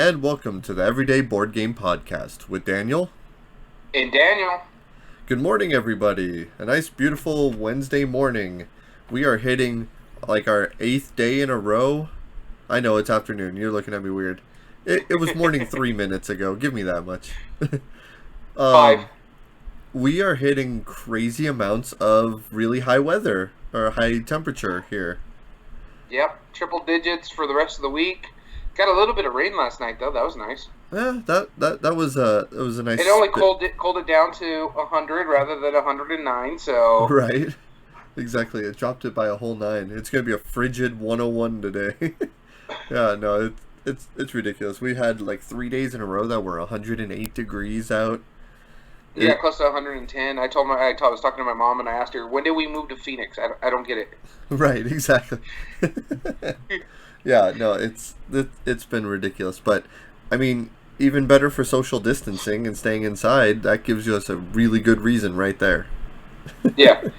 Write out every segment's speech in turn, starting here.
and welcome to the Everyday Board Game Podcast with Daniel. And Daniel. Good morning, everybody. A nice, beautiful Wednesday morning. We are hitting like our 8th day in a row. I know it's afternoon. You're looking at me weird. It was morning 3 minutes ago. Give me that much. 5. We are hitting crazy amounts of really high weather or high temperature here. Yep, triple digits for the rest of the week. Got a little bit of rain last night though. That was nice. Yeah, that was a nice. It only cooled it down to 100 rather than 109. So right, exactly. It dropped it by a whole 9. It's gonna be a frigid 101 today. Yeah, no, it's ridiculous. We had like 3 days in a row that were 108 degrees out. Yeah, close to 110. I was talking to my mom and I asked her, when did we move to Phoenix? I don't get it. Right, exactly. Yeah, no, it's been ridiculous, but I mean, even better for social distancing and staying inside. That gives us a really good reason right there. Yeah.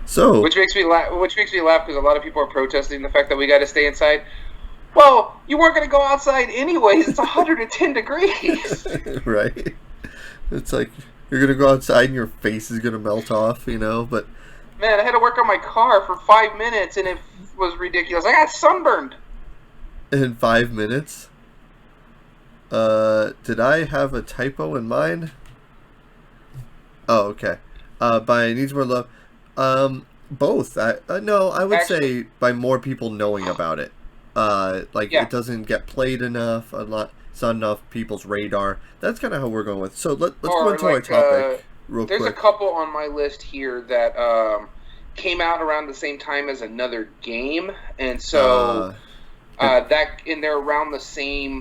So, which makes me laugh because a lot of people are protesting the fact that we got to stay inside. Well, you weren't going to go outside anyways. It's 110 degrees. Right. It's like you're going to go outside and your face is going to melt off, but man, I had to work on my car for 5 minutes and it was ridiculous. I got sunburned. In 5 minutes? Did I have a typo in mine? Oh, okay. By needs more love. Both. I would say by more people knowing about it. It doesn't get played enough. It's not enough people's radar. That's kind of how we're going with. So let's go into our topic real quick. There's a couple on my list here that came out around the same time as another game, and so they're around the same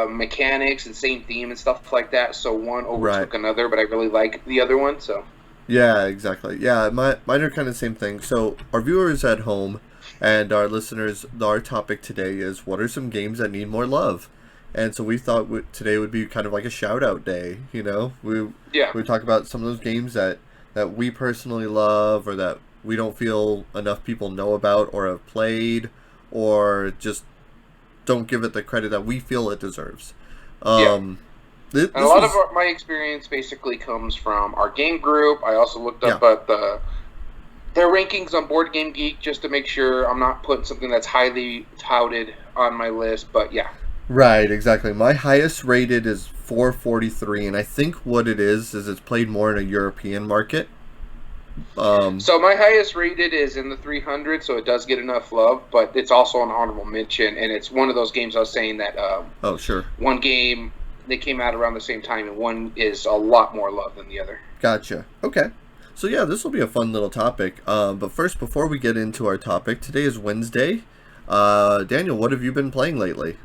mechanics and same theme and stuff like that. So one overtook another, but I really like the other one. So yeah, exactly. Yeah, mine are kind of the same thing. So our viewers at home and our listeners, our topic today is what are some games that need more love. And so we thought today would be kind of like a shout-out day, We talk about some of those games that we personally love or that we don't feel enough people know about or have played or just don't give it the credit that we feel it deserves. And a lot of my experience basically comes from our game group. I also looked up at their rankings on Board Game Geek just to make sure I'm not putting something that's highly touted on my list, but yeah. Right, exactly. My highest rated is 443, and I think what it is it's played more in a European market. So my highest rated is in the 300, so it does get enough love, but it's also an honorable mention, and it's one of those games I was saying that oh, sure. One game, they came out around the same time, and one is a lot more love than the other. Gotcha. Okay. So yeah, this will be a fun little topic. But first, before we get into our topic, today is Wednesday. Daniel, what have you been playing lately?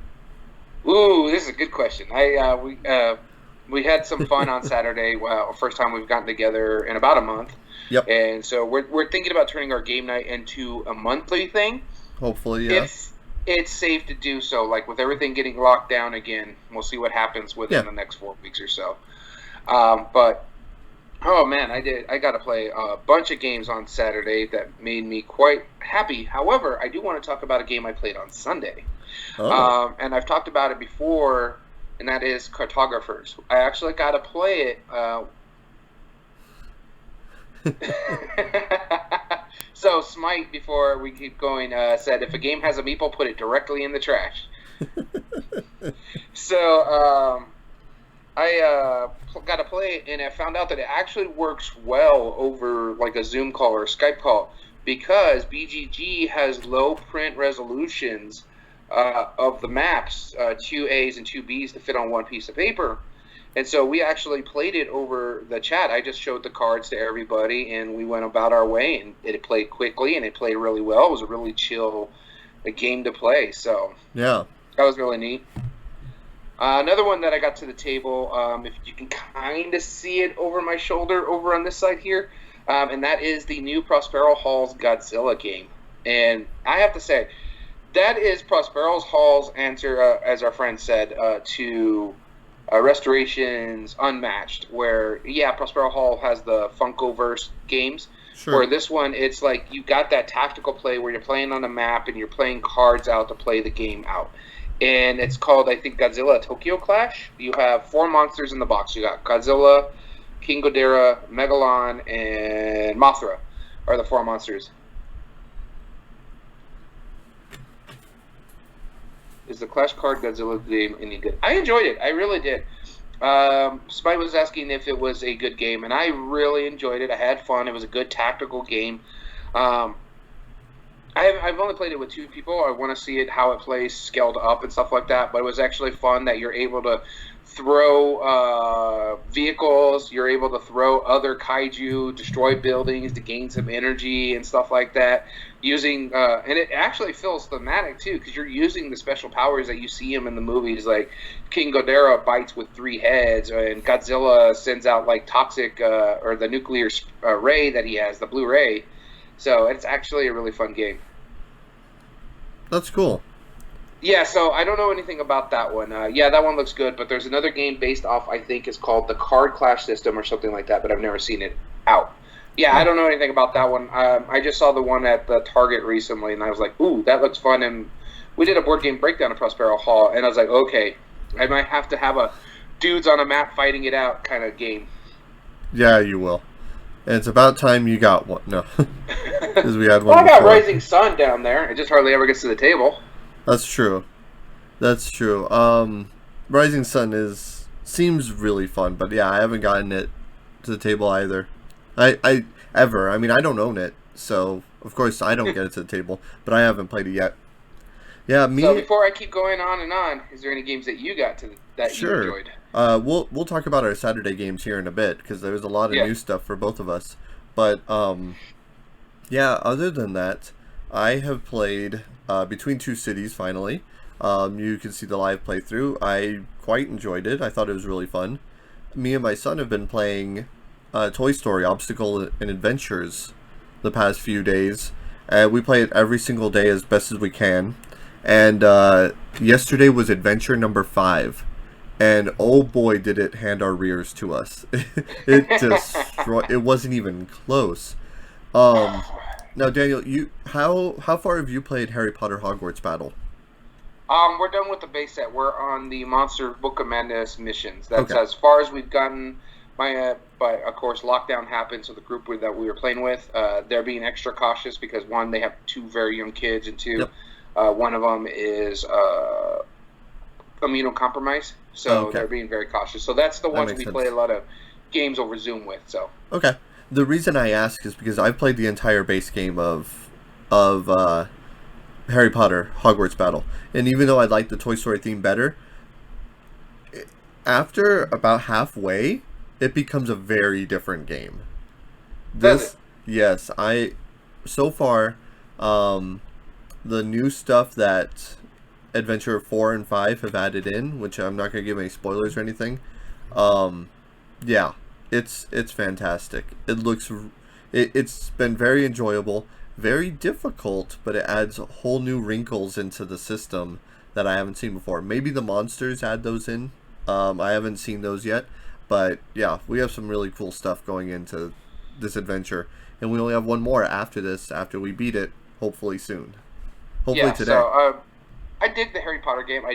Ooh, this is a good question. We had some fun on Saturday. Well, first time we've gotten together in about a month. Yep. And so we're thinking about turning our game night into a monthly thing. Hopefully, yeah. If it's safe to do so, like with everything getting locked down again, we'll see what happens within the next 4 weeks or so. But oh man, I got to play a bunch of games on Saturday that made me quite happy. However, I do want to talk about a game I played on Sunday. Oh. And I've talked about it before, and that is Cartographers. I actually got to play it. So Smite, before we keep going, said if a game has a meeple, put it directly in the trash. So I got to play it, and I found out that it actually works well over like a Zoom call or a Skype call because BGG has low print resolutions of the maps, 2 A's and 2 B's to fit on one piece of paper. And so we actually played it over the chat. I just showed the cards to everybody, and we went about our way, and it played quickly, and it played really well. It was a really chill game to play, so yeah, that was really neat. Another one that I got to the table, if you can kind of see it over my shoulder over on this side here, and that is the new Prospero Hall's Godzilla game. And I have to say, that is Prospero Hall's answer, as our friend said, to Restorations Unmatched, where, Prospero Hall has the Funkoverse games, Sure. Where this one, it's like you got that tactical play where you're playing on a map and you're playing cards out to play the game out. and it's called, I think, Godzilla Tokyo Clash. You have 4 monsters in the box. You got Godzilla, King Ghidorah, Megalon, and Mothra are the 4 monsters. Is the Clash card Godzilla game any good? I enjoyed it. I really did. Spite was asking if it was a good game, and I really enjoyed it. I had fun. It was a good tactical game. I've only played it with 2 people. I want to see it how it plays scaled up and stuff like that. But it was actually fun that you're able to throw vehicles. You're able to throw other kaiju, destroy buildings to gain some energy and stuff like that. Using and it actually feels thematic too, because you're using the special powers that you see him in the movies. Like King Ghidorah bites with 3 heads, and Godzilla sends out like toxic or the nuclear ray that he has, the blue ray. So it's actually a really fun game. That's cool. Yeah, so I don't know anything about that one. Yeah, that one looks good, but there's another game based off, I think it's called the Card Clash System or something like that, but I've never seen it out. Yeah, I don't know anything about that one. I just saw the one at the Target recently, and I was like, ooh, that looks fun. And we did a board game breakdown at Prospero Hall, and I was like, okay, I might have to have a dudes on a map fighting it out kind of game. Yeah, you will. And it's about time you got one. No. Because we had one. Well, I got Rising Sun down there. It just hardly ever gets to the table. That's true. That's true. Rising Sun seems really fun, but yeah, I haven't gotten it to the table either. I mean, I don't own it, so of course I don't get it to the table, but I haven't played it yet. Yeah, me. So before I keep going on and on, is there any games that you got that you enjoyed? We'll talk about our Saturday games here in a bit, because there's a lot of new stuff for both of us. But yeah, other than that, I have played Between Two Cities finally. You can see the live playthrough. I quite enjoyed it. I thought it was really fun. Me and my son have been playing Toy Story Obstacle and Adventures the past few days. We play it every single day as best as we can. And yesterday was adventure number 5. And oh boy, did it hand our rears to us. It wasn't even close. Now, Daniel, how far have you played Harry Potter Hogwarts Battle? We're done with the base set. We're on the Monster Book of Madness missions. That's as far as we've gotten. But of course, lockdown happened, so the group that we were playing with, they're being extra cautious because 1, they have 2 very young kids, and 2, one of them is immunocompromised, so they're being very cautious. So that's the ones we play a lot of games over Zoom with. So okay. The reason I ask is because I've played the entire base game of Harry Potter Hogwarts Battle, and even though I like the Toy Story theme better, after about halfway, it becomes a very different game. Yes, so far, the new stuff that Adventure 4 and 5 have added in, which I'm not going to give any spoilers or anything. Yeah, it's fantastic. It's been very enjoyable, very difficult, but it adds whole new wrinkles into the system that I haven't seen before. Maybe the monsters add those in. I haven't seen those yet, but yeah, we have some really cool stuff going into this adventure, and we only have one more after this, after we beat it, hopefully soon. Hopefully today. So I dig the Harry Potter game. I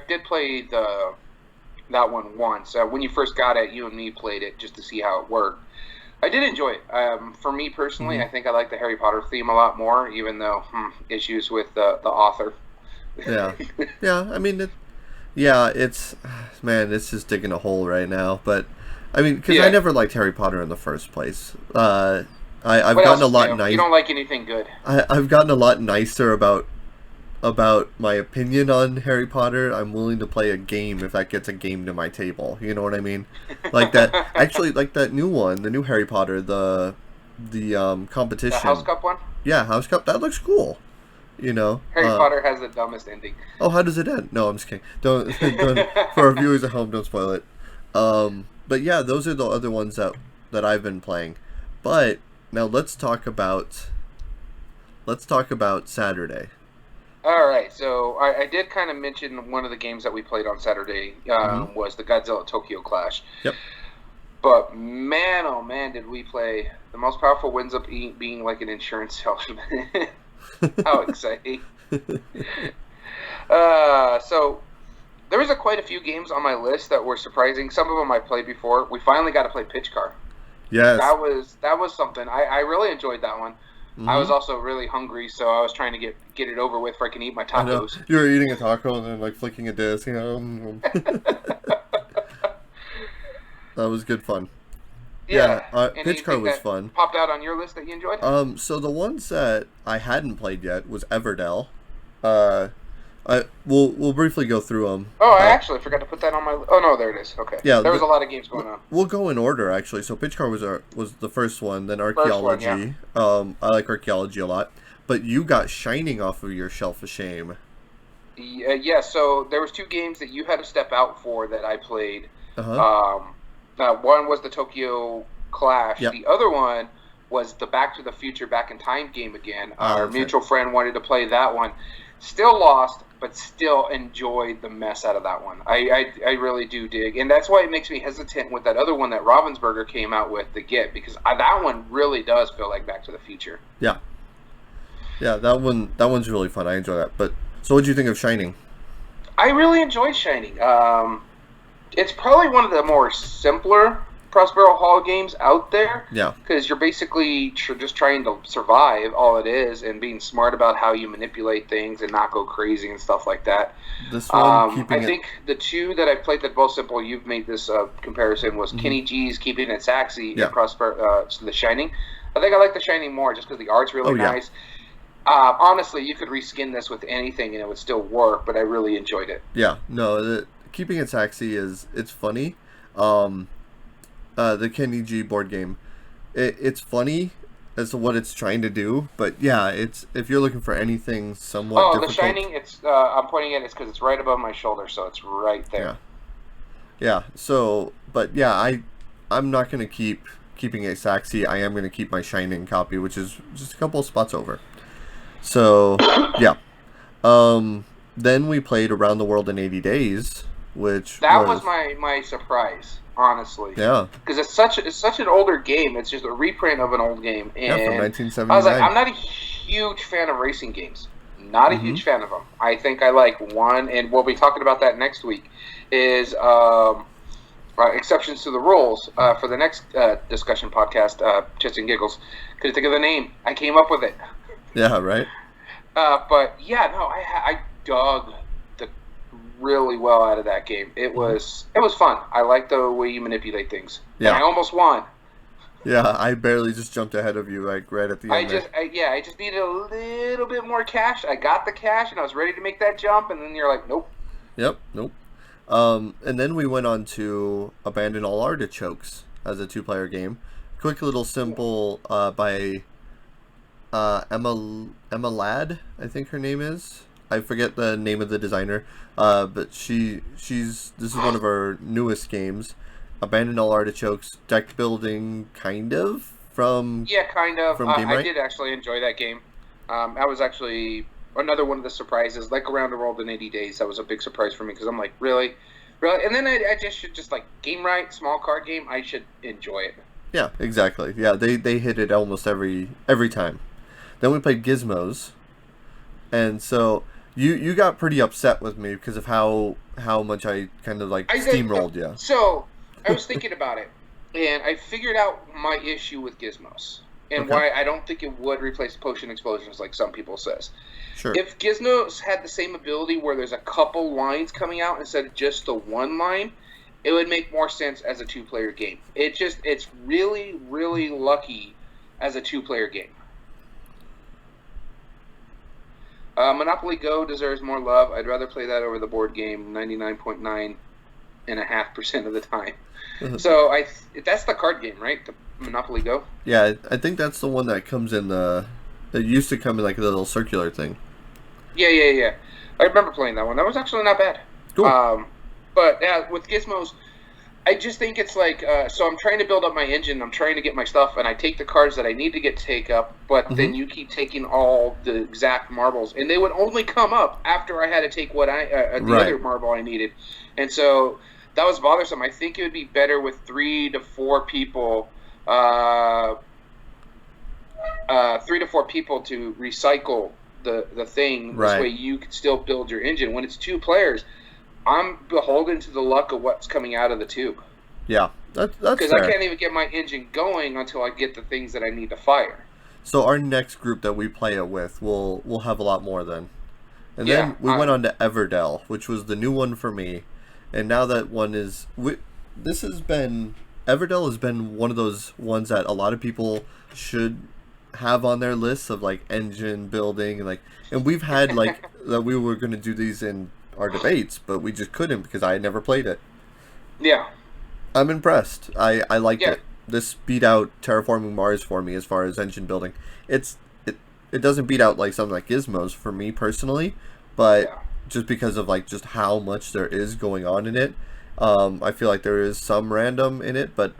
did play that one once. When you first got it, you and me played it just to see how it worked. I did enjoy it. For me personally, I think I like the Harry Potter theme a lot more, even though issues with the author. Yeah, yeah. I mean, it's just digging a hole right now. But I mean, because I never liked Harry Potter in the first place. I've gotten a lot nicer. You don't like anything good. I've gotten a lot nicer about my opinion on Harry Potter. I'm willing to play a game if that gets a game to my table. You know what I mean? Like that. Actually, like that new one, the new Harry Potter, the competition. The House Cup one? Yeah, House Cup. That looks cool. You know, Harry Potter has the dumbest ending. Oh, how does it end? No, I'm just kidding. Don't for our viewers at home, don't spoil it. But yeah, those are the other ones that I've been playing. But now let's talk about Saturday. All right, so I did kind of mention one of the games that we played on Saturday was the Godzilla Tokyo Clash. Yep. But man, oh man, did we play! The most powerful winds up being like an insurance salesman. How exciting! So there was quite a few games on my list that were surprising. Some of them I played before. We finally got to play Pitch Car. Yes. That was something. I really enjoyed that one. I was also really hungry, so I was trying to get it over with before I can eat my tacos. I know. You were eating a taco and then like flicking a disc, you know. That was good fun. Yeah, Pitch Car was fun. Popped out on your list that you enjoyed? So the ones that I hadn't played yet was Everdell. We'll briefly go through them. Oh, I actually forgot to put that on my. Oh no, there it is. Okay. Yeah, there was a lot of games going on. We'll go in order actually. So Pitch Car was the first one, then Archaeology. First one, I like Archaeology a lot, but you got Shining off of your shelf of shame. Yeah. So there was two games that you had to step out for that I played. One was the Tokyo Clash. Yep. The other one was the Back to the Future Back in Time game again. Our mutual friend wanted to play that one. Still lost, but still enjoyed the mess out of that one. I really do dig. And that's why it makes me hesitant with that other one that Ravensburger came out with to get, because that one really does feel like Back to the Future. Yeah. Yeah, that one's really fun. I enjoy that. But so what did you think of Shining? I really enjoyed Shining. It's probably one of the more simpler Prospero Hall games out there. Yeah. Because you're basically just trying to survive, all it is, and being smart about how you manipulate things and not go crazy and stuff like that. This one, I think the two that I've played that both simple, you've made this comparison, was Kenny G's Keeping It Saxy and The Shining. I think I like The Shining more just because the art's really nice. Honestly, you could reskin this with anything and it would still work, but I really enjoyed it. Yeah, no, Keeping It Saxy it's funny. The Kenny G board game, it's funny as to what it's trying to do, but yeah, it's if you're looking for anything somewhat difficult. The Shining, it's I'm pointing at it because it's right above my shoulder, so it's right there. Yeah. So, but yeah, I'm not gonna keep Keeping It Saxy. I am gonna keep my Shining copy, which is just a couple of spots over. So yeah. Then we played Around the World in 80 Days, which was my surprise. Honestly, yeah, because it's such an older game. It's just a reprint of an old game, and from 1979. I was like, I'm not a huge fan of racing games. Not a huge fan of them. I think I like one, and we'll be talking about that next week. Is exceptions to the rules for the next discussion podcast, Chits and Giggles. Couldn't think of the name. I came up with it. Yeah, right. But yeah, no, I dug really well out of that game. It was fun. I like the way you manipulate things. Yeah, and I almost won. Yeah, I barely just jumped ahead of you like right at the end. I just needed a little bit more cash. I got the cash and I was ready to make that jump, and then you're like, nope. Yep, nope. And then we went on to Abandon All Artichokes as a 2-player game. Quick little simple by Emma Ladd, I think her name is. I forget the name of the designer, but she's this is one of our newest games. Abandon All Artichokes, deck building, kind of from I did actually enjoy that game. That was actually another one of the surprises, like Around the World in 80 Days. That was a big surprise for me because I'm like, really, and then I should like game right, small card game. I should enjoy it. Yeah, exactly. Yeah, they hit it almost every time. Then we played Gizmos, and so. You got pretty upset with me because of how much I kind of like steamrolled you. So I was thinking about it, and I figured out my issue with Gizmos and why I don't think it would replace Potion Explosions like some people says. Sure. If Gizmos had the same ability where there's a couple lines coming out instead of just the one line, it would make more sense as a 2-player game. It's really, really lucky as a 2-player game. Monopoly Go deserves more love. I'd rather play that over the board game 99.9% of the time. So that's the card game, right? The Monopoly Go? Yeah, I think that's the one that comes in it used to come in like a little circular thing. Yeah. I remember playing that one. That was actually not bad. Cool. But with Gizmos, I just think it's like, so I'm trying to build up my engine, I'm trying to get my stuff, and I take the cards that I need to take up, but then you keep taking all the exact marbles, and they would only come up after I had to take what other marble I needed. And so that was bothersome. I think it would be better with 3 to 4 people, 3 to 4 people to recycle the thing. This Right. way you can still build your engine. When it's 2 players, I'm beholden to the luck of what's coming out of the tube. Yeah, that's Because I fair. can't even get my engine going until I get the things that I need to fire. So our next group that we play it with, we'll have a lot more then. And Yeah, then we went on to Everdell, which was the new one for me. And now that one is, this has been, Everdell has been one of those ones that a lot of people should have on their lists of like engine building and like, and we've had like that we were going to do these in our debates, but we just couldn't because I had never played it. yeah, I'm impressed. I liked yeah. it. This beat out Terraforming Mars for me as far as engine building. It doesn't beat out like something like Gizmos for me personally, but Yeah. just because of like just how much there is going on in it, I feel like there is some random in it, but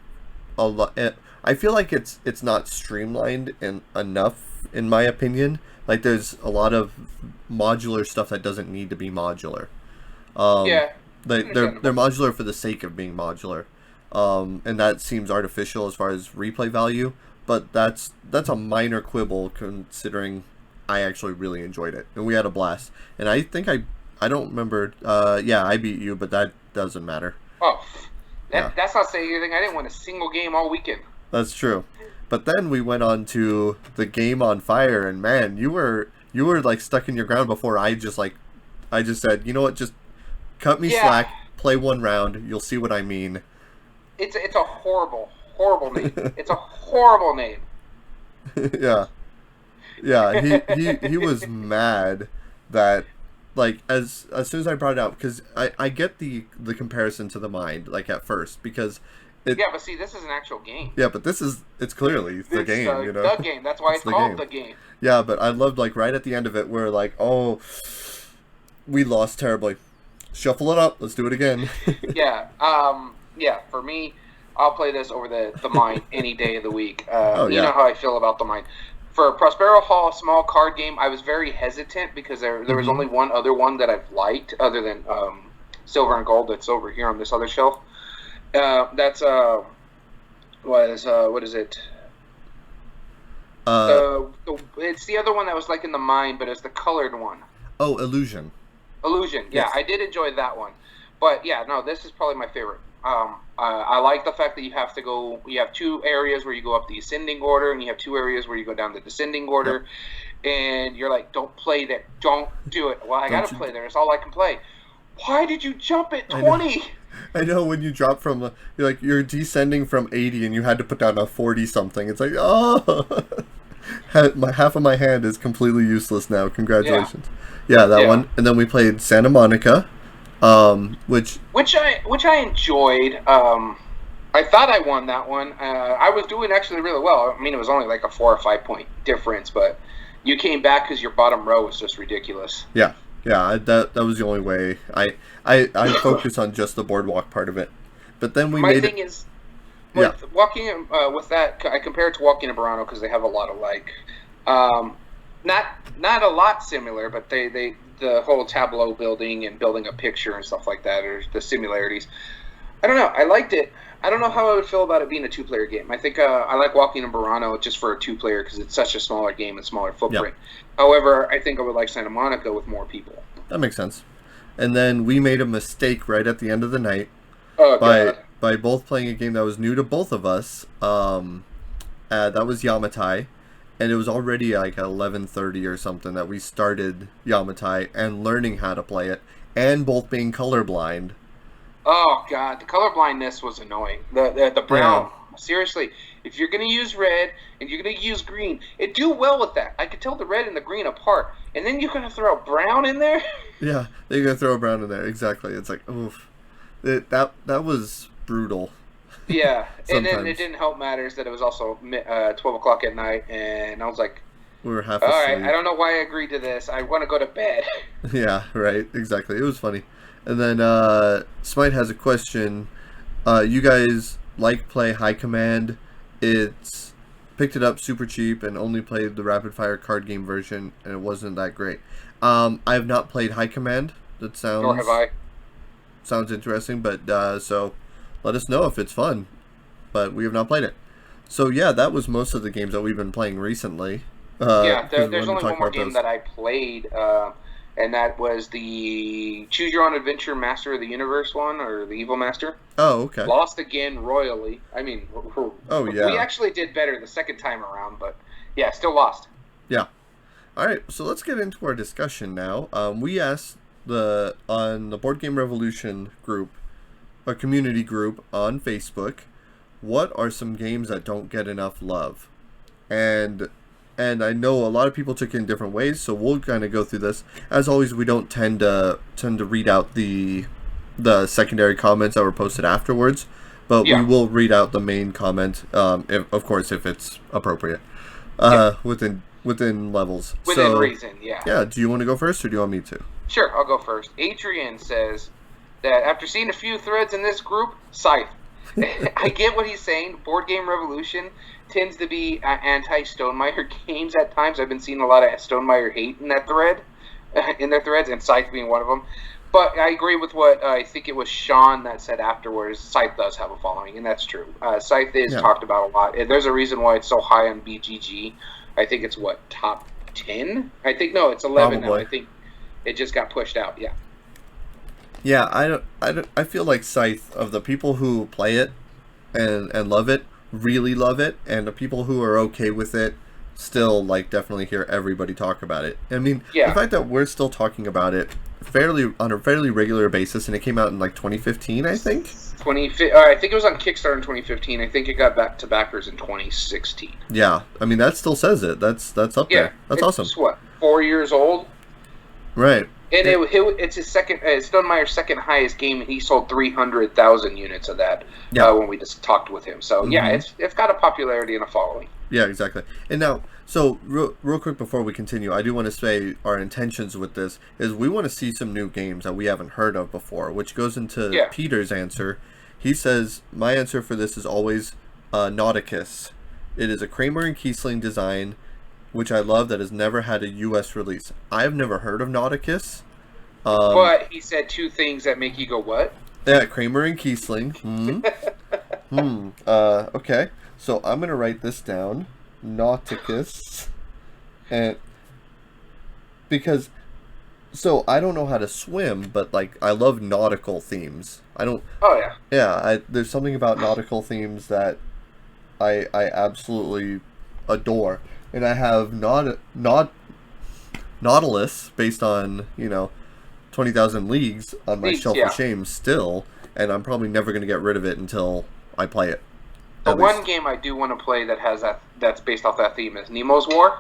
a lot. I feel like it's not streamlined enough in my opinion. Like there's a lot of modular stuff that doesn't need to be modular. Um, Yeah, they're understandable. modular for the sake of being modular, and that seems artificial as far as replay value. But that's a minor quibble considering I actually really enjoyed it and we had a blast. And I think I don't remember. Yeah, I beat you, but that doesn't matter. Oh, Yeah, that's not saying anything. I didn't win a single game all weekend. that's true. But then we went on to the game on fire, and man, you were like stuck in your ground before I just said, you know what, just cut me Yeah, slack, play one round, you'll see what I mean. it's a horrible name. It's a horrible name. Yeah. Yeah, he was mad that like as soon as I brought it up because I get the comparison to the mind like at first because it Yeah, but see, this is an actual game. yeah, but it's clearly the This is game, you know. the game. That's why It's it's the called game. the game. Yeah, but I loved like right at the end of it we're like, "Oh, we lost terribly. Shuffle it up. Let's do it again." Yeah. Yeah. For me, I'll play this over the mine any day of the week. Oh You know yeah. how I feel about the mine. For Prospero Hall, a small card game, I was very hesitant because there was Mhm. only one other one that I've liked other than Silver and Gold that's over here on this other shelf. That's what is it? Uh It's the other one that was like in the mine, but it's the colored one. oh, Illusion. Illusion. Yeah, Yes. I did enjoy that one. But yeah, no, this is probably my favorite. I like the fact that you have to go. You have 2 areas where you go up the ascending order, and you have 2 areas where you go down the descending Yep. order. And you're like, don't play there. Don't do it. Well, I Don't gotta you play there. It's all I can play. Why did you jump at I know. 20? I know when you drop from you're descending from 80 and you had to put down a 40 something. It's like, oh, my half of my hand is completely useless now. Yeah, Congratulations. Yeah, that yeah. one. And then we played Santa Monica, which Which I enjoyed. I thought I won that one. I was doing actually really well. I mean, it was only like a 4 or 5 point difference, but you came back because your bottom row was just ridiculous. yeah, that was the only way. I focused on just the boardwalk part of it, but then we My made thing it. is, Yeah, with walking with that, I compare it to walking in Burano because they have a lot of like, um, not not a lot similar, but they the whole tableau building and building a picture and stuff like that are the similarities. I don't know. I liked it. I don't know how I would feel about it being a 2 player game. I think I like walking in Burano just for a 2 player because it's such a smaller game and smaller yeah, footprint. However, I think I would like Santa Monica with more people. that makes sense. And then we made a mistake right at the end of the night Oh by God. by both playing a game that was new to both of us. That was Yamatai, and it was already like 11:30 or something that we started Yamatai and learning how to play it, and both being colorblind. Oh God, the color blindness was annoying. The Yeah, brown. Seriously, if you're gonna use red and you're gonna use green, it do well with that. I could tell the red and the green apart, and then you're gonna throw brown in there. yeah, they're gonna throw a brown in there. Exactly. It's like, oof, that was brutal. Yeah, and then it Sometimes didn't help matters that it was also 12 o'clock at night, and I was like, we were half all right, I asleep. don't know why I agreed to this. I want to go to bed. Yeah, right. Exactly. It was funny. And then Smite has a question. You guys like play High Command? It's picked it up super cheap and only played the rapid fire card game version, and it wasn't that great. I have not played High Command. That Nor have I. sounds interesting, but so let us know if it's fun. But we have not played it. So yeah, that was most of the games that we've been playing recently. Yeah, because we there's wanted to only talk one more about game those. that I played, and that was the Choose Your Own Adventure Master of the Universe one, or the Evil Master. Oh, okay. Lost again royally. I mean, Oh, we yeah. actually did better the second time around, but yeah, still lost. Yeah. All right, so let's get into our discussion now. We asked on the Board Game Revolution group, a community group on Facebook, what are some games that don't get enough love? And I know a lot of people took it in different ways, so we'll kind of go through this. As always, we don't tend to read out the secondary comments that were posted afterwards, but we Yeah, will read out the main comment, of course, if it's appropriate, yeah, within levels. within So, reason. Yeah, yeah, do you want to go first, or do you want me to? sure. I'll go first. Adrian says that after seeing a few threads in this group, Scythe. I get what he's saying. Board Game Revolution tends to be anti-Stonemeyer games at times. I've been seeing a lot of Stonemeyer hate in that thread, in their threads, and Scythe being one of them. But I agree with what I think it was Sean that said afterwards. Scythe does have a following, and that's true. Scythe is Yeah, talked about a lot, and there's a reason why it's so high on BGG. I think it's what, top 10? I think no, it's 11 now. probably. I think it just got pushed out. Yeah. Yeah, I feel like Scythe, of the people who play it and love it, really love it, and the people who are okay with it still like definitely hear everybody talk about it. I mean, the Yeah. fact that we're still talking about it on a fairly regular basis, and it came out in like 2015, I think. I think it was on Kickstarter in 2015. I think it got back to backers in 2016. Yeah, I mean that still says it. That's up Yeah, there. That's awesome. it's what, 4 years old, Right. and Yeah. it's his second, Stonemeyer's second highest game, and he sold 300,000 units of that Yeah. when we just talked with him. So yeah, Mhm. it's got a popularity and a following. Yeah, exactly. And now, so real quick before we continue, I do want to say our intentions with this is we want to see some new games that we haven't heard of before, which goes into Yeah. Peter's answer. He says, my answer for this is always Nauticus. It is a Kramer and Kiesling design, which I love, that has never had a U.S. release. I've never heard of Nauticus. But he said two things that make you go, what? Yeah, Kramer and Kiesling. Okay. So I'm gonna write this down. Nauticus. And because so I don't know how to swim, but like I love nautical themes. I don't Oh yeah. yeah, there's something about nautical themes that I absolutely adore. And I have Nautilus based on, 20,000 Leagues on my Leagues, shelf yeah. of shame still, and I'm probably never going to get rid of it until I play it. The At one least. game I do want to play that's based off that theme is Nemo's War.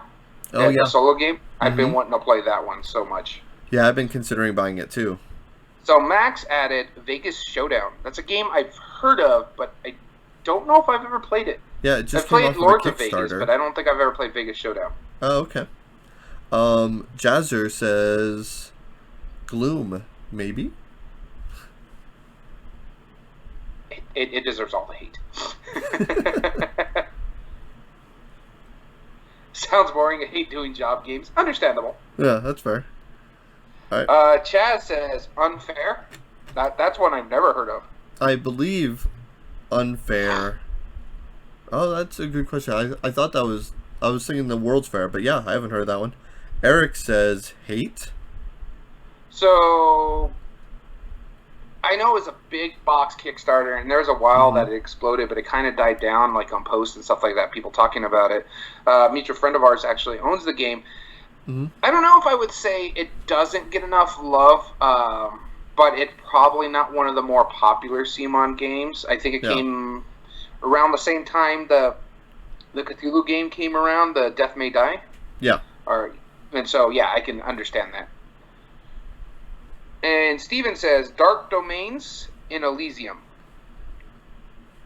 Oh yeah. The solo game. I've been Mhm. wanting to play that one so much. Yeah, I've been considering buying it too. So Max added Vegas Showdown. That's a game I've heard of, but I don't know if I've ever played it. Yeah, it just I've came played off of Lords a of Vegas, Kickstarter. but I don't think I've ever played Vegas Showdown. Oh, okay. Jazzer says Gloom, maybe? It deserves all the hate. Sounds boring. I hate doing job games. Understandable. Yeah, that's fair. Alright. Chaz says Unfair. That's one I've never heard of. I believe Unfair. Oh, that's a good question. I thought I was thinking the World's Fair, but yeah, I haven't heard that one. Eric says Hate. So I know it was a big box Kickstarter, and there was a while that it exploded, but it kind of died down, like on posts and stuff like that. People talking about it. Mutual friend of ours actually owns the game. Mm-hmm. I don't know if I would say it doesn't get enough love, but it's probably not one of the more popular CMON games. I think it came around the same time the Cthulhu game came around, the Death May Die. Yeah. And so, yeah, I can understand that. And Steven says, Dark Domains in Elysium.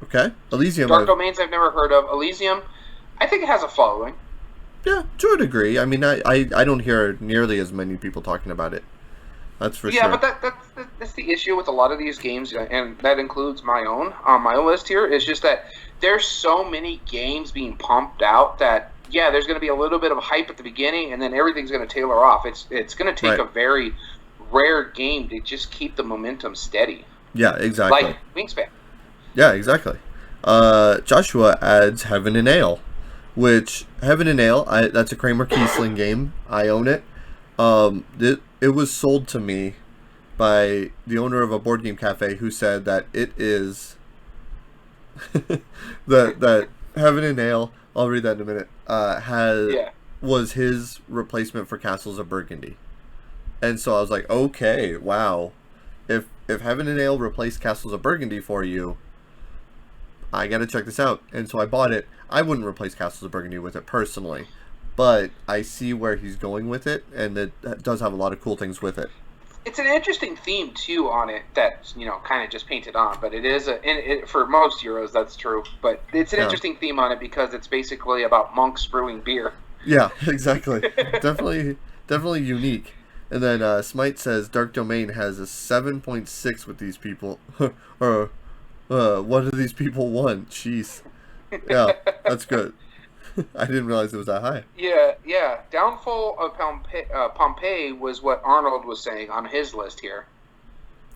Okay. Elysium. Dark Domains I've never heard of. Elysium, I think it has a following. Yeah, to a degree. I mean, I don't hear nearly as many people talking about it. That's for sure. Yeah, but that's the issue with a lot of these games, and that includes my own on my own list here. Is just that there's so many games being pumped out that there's going to be a little bit of hype at the beginning, and then everything's going to tailor off. It's going to take a very rare game to just keep the momentum steady. Yeah, exactly. Like Wingspan. Yeah, exactly. Joshua adds Heaven and Ale. which Heaven and Ale, that's a Kramer Kiesling game. I own it. It was sold to me by the owner of a board game cafe who said that it is that Heaven and Ale. I'll read that in a minute. Was his replacement for Castles of Burgundy, and so I was like, okay, wow, if Heaven and Ale replaced Castles of Burgundy for you, I gotta check this out. And so I bought it. I wouldn't replace Castles of Burgundy with it personally, but I see where he's going with it, and it does have a lot of cool things with it. It's an interesting theme too on it that kind of just painted on, but it is for most Euros that's true. But it's an interesting theme on it because it's basically about monks brewing beer. Yeah, exactly. definitely unique. And then Smite says Dark Domain has a 7.6 with these people. Or what do these people want? Jeez. Yeah, that's good. I didn't realize it was that high. Yeah. Downfall of Pompeii was what Arnold was saying on his list here.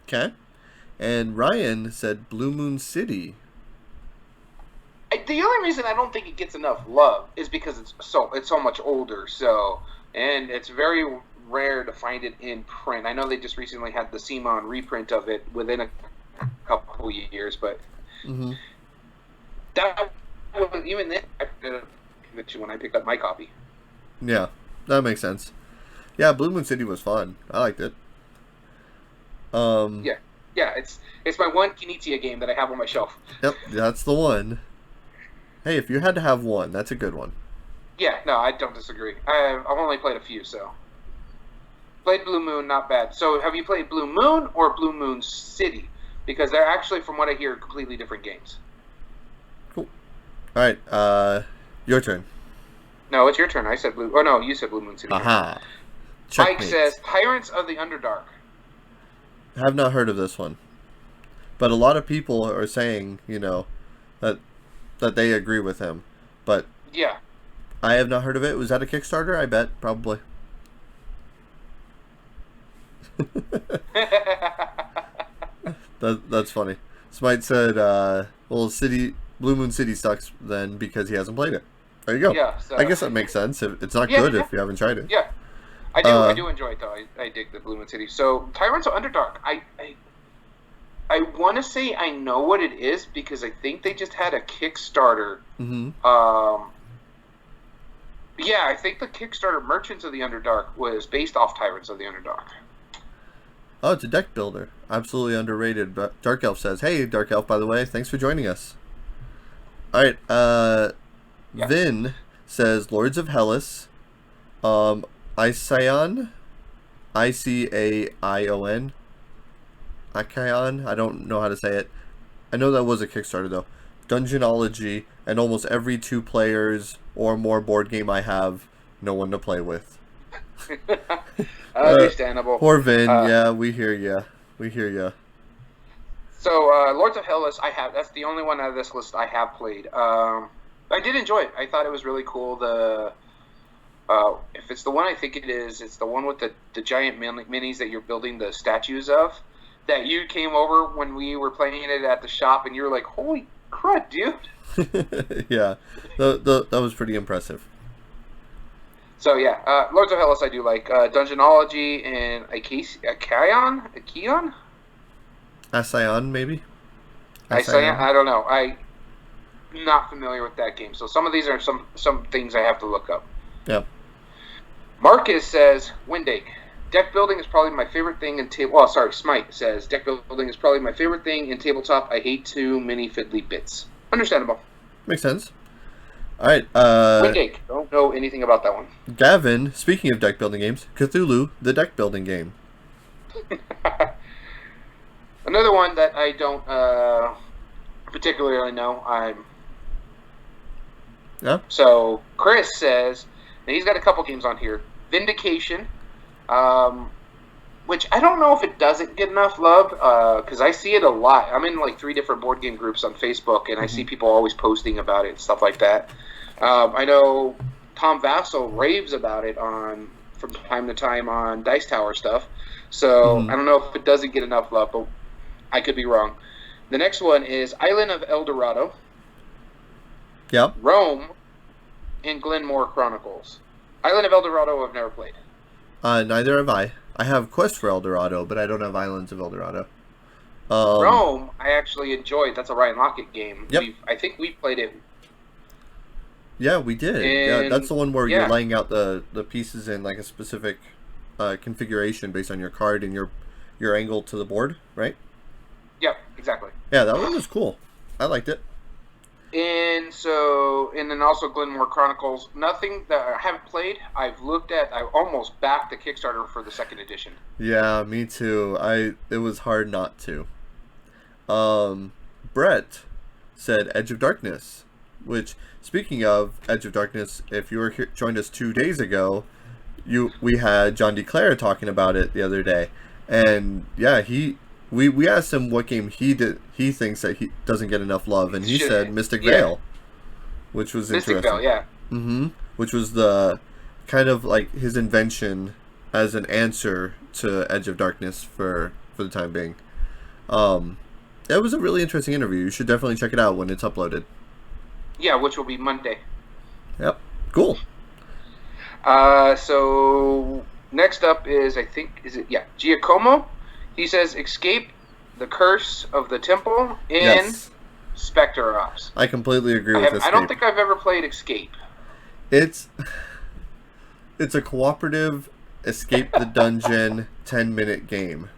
Okay. And Ryan said Blue Moon City. The only reason I don't think it gets enough love is because it's so much older. And it's very rare to find it in print. I know they just recently had the CMON reprint of it within a couple years, but that was even then. I did it when I picked up my copy. Yeah, that makes sense. Yeah, Blue Moon City was fun. I liked it. Yeah. It's my one Kinetia game that I have on my shelf. Yep, that's the one. Hey, if you had to have one, that's a good one. Yeah, no, I don't disagree. I've only played a few, so. Played Blue Moon, not bad. So have you played Blue Moon or Blue Moon City? Because they're actually, from what I hear, completely different games. Cool. All right, your turn. No, it's your turn. I said Blue. Oh, no, you said Blue Moon City. Aha. Mike says Tyrants of the Underdark. I have not heard of this one. But a lot of people are saying, that they agree with him. But yeah, I have not heard of it. Was that a Kickstarter? I bet, probably. That's funny. Smite said, Blue Moon City sucks then because he hasn't played it. There you go. Yeah, so, I guess that makes sense. It's not good if you haven't tried it. Yeah, I do enjoy it though. I dig the Blue Moon City. So Tyrants of Underdark. I want to say I know what it is because I think they just had a Kickstarter. Mm-hmm. Yeah, I think the Kickstarter Merchants of the Underdark was based off Tyrants of the Underdark. Oh, it's a deck builder. Absolutely underrated. But Dark Elf says, "Hey, Dark Elf, by the way, thanks for joining us." All right. Vin says Lords of Hellas. Icaion. Icaion. Icaion. I don't know how to say it. I know that was a Kickstarter though. Dungeonology, and almost every 2 players or more board game I have, no one to play with. Understandable. Poor Vin. Yeah, we hear ya. So, Lords of Hellas, that's the only one out of this list I have played. I did enjoy it. I thought it was really cool. If it's the one I think it is, it's the one with the giant minis that you're building the statues of. That you came over when we were playing it at the shop, and you were like, "Holy crud, dude!" Yeah, that was pretty impressive. So yeah, Lords of Hellas I do like. Dungeonology and Icaion? Icaion, maybe? Icaion? I don't know. I'm not familiar with that game. So some of these are some things I have to look up. Yep. Marcus says, Windake. Deck building is probably my favorite thing in table... Oh, sorry, Smite says, deck building is probably my favorite thing in tabletop. I hate too many fiddly bits. Understandable. Makes sense. All right. Windake. Don't know anything about that one. Gavin, speaking of deck building games, Cthulhu, the deck building game. Another one that I don't particularly know. Yeah. So Chris says, and he's got a couple games on here. Vindication, which I don't know if it doesn't get enough love, because I see it a lot. I'm in like 3 different board game groups on Facebook, and I see people always posting about it and stuff like that. I know Tom Vassell raves about it from time to time on Dice Tower stuff. So I don't know if it doesn't get enough love, but I could be wrong. The next one is Island of El Dorado. Yep. Rome, in Glenmore Chronicles. Island of El Dorado I've never played. Neither have I. I have Quest for El Dorado, but I don't have Islands of El Dorado. Rome, I actually enjoyed. That's a Ryan Lockett game. Yep. I think we played it. Yeah, we did. Yeah, that's the one where you're laying out the pieces in like a specific configuration based on your card and your angle to the board, right? Yep, exactly. Yeah, that one was cool. I liked it. And then also Glenmore Chronicles. Nothing that I haven't played. I've looked at. I almost backed the Kickstarter for the second edition. Yeah, me too. It was hard not to. Brett said Edge of Darkness, which, speaking of Edge of Darkness, if you were here, joined us 2 days ago, we had John DeClaire talking about it the other day, and yeah, we asked him what game he thinks that he doesn't get enough love, and he said Mystic Vale, which was Mystic interesting. Vale, yeah. Mm-hmm. Which was the kind of like his invention as an answer to Edge of Darkness for the time being. It was a really interesting interview. You should definitely check it out when it's uploaded. Yeah, which will be Monday. Yep. Cool. So next up is Giacomo. He says Escape the Curse of the Temple and Spectre Ops. I completely agree with Escape. I don't think I've ever played Escape. It's a cooperative escape the dungeon 10-minute game.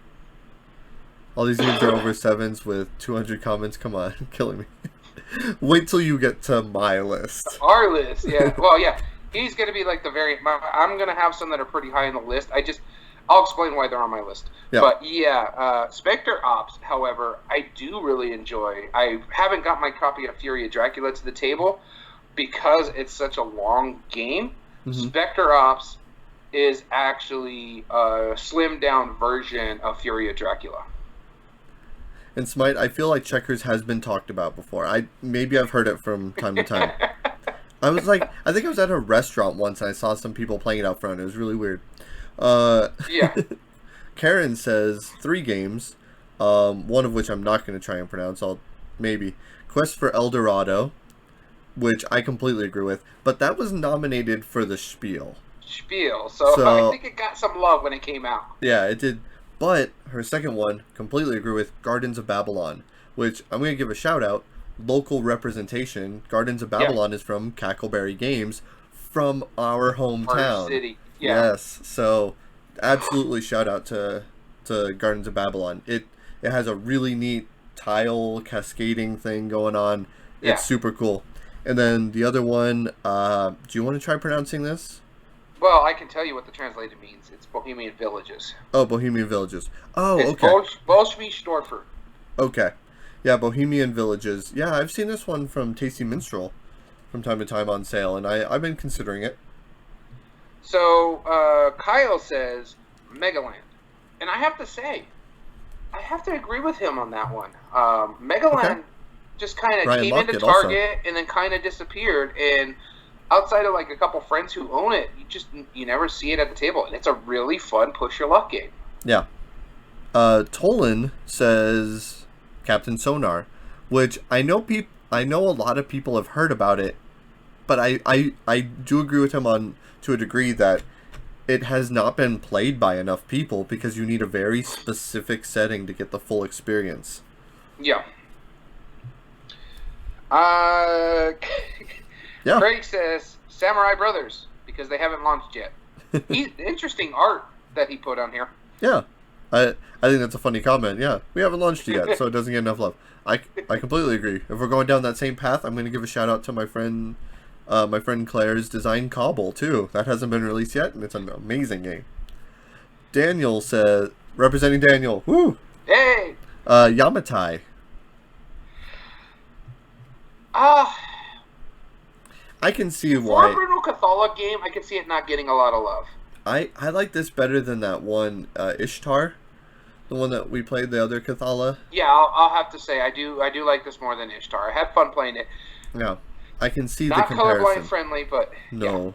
All these games are over 7s with 200 comments. Come on, killing me. Wait till you get to my list. Our list, yeah. Well, yeah. He's going to be like I'm going to have some that are pretty high on the list. I'll explain why they're on my list. Yeah. But yeah, Spectre Ops, however, I do really enjoy. I haven't got my copy of Fury of Dracula to the table because it's such a long game. Mm-hmm. Spectre Ops is actually a slimmed down version of Fury of Dracula. And Smite, I feel like Checkers has been talked about before. Maybe I've heard it from time to time. I think I was at a restaurant once and I saw some people playing it out front. It was really weird. Yeah. Karen says 3 games, one of which I'm not going to try and pronounce. Maybe Quest for El Dorado, which I completely agree with, but that was nominated for the Spiel. So I think it got some love when it came out. Yeah, it did. But her second one, completely agree with, Gardens of Babylon, which I'm going to give a shout out. Local representation. Gardens of Babylon is from Cackleberry Games, from our hometown. Our city. Yeah. Yes, so absolutely shout out to Gardens of Babylon. It has a really neat tile cascading thing going on. It's super cool. And then the other one, do you want to try pronouncing this? Well, I can tell you what the translated means. It's Bohemian Villages. Oh, Bohemian Villages. Oh, it's okay. Bolshevik-Storfer. Okay. Yeah, Bohemian Villages. Yeah, I've seen this one from Tasty Minstrel from time to time on sale, and I've been considering it. So, Kyle says Megaland. And I have to say, I have to agree with him on that one. Megaland just kind of came into Target and then kind of disappeared. And outside of like a couple friends who own it, you never see it at the table. And it's a really fun push your luck game. Yeah. Tolan says Captain Sonar, which I know a lot of people have heard about it, but I do agree with him to a degree that it has not been played by enough people because you need a very specific setting to get the full experience. Yeah. Yeah. Craig says Samurai Brothers because they haven't launched yet. Interesting art that he put on here. Yeah. I think that's a funny comment. Yeah, we haven't launched it yet, so it doesn't get enough love. I completely agree. If we're going down that same path, I'm going to give a shout out to my friend Claire's Design Cobble too. That hasn't been released yet, and it's an amazing game. Daniel says, representing Daniel, woo! Hey! Yamatai. I can see why. For a Bruno Cathala game, I can see it not getting a lot of love. I like this better than that one Ishtar, the one that we played, the other Cathala. Yeah, I'll have to say I do like this more than Ishtar. I had fun playing it. Yeah, I can see not the comparison. Not colorblind friendly, but no.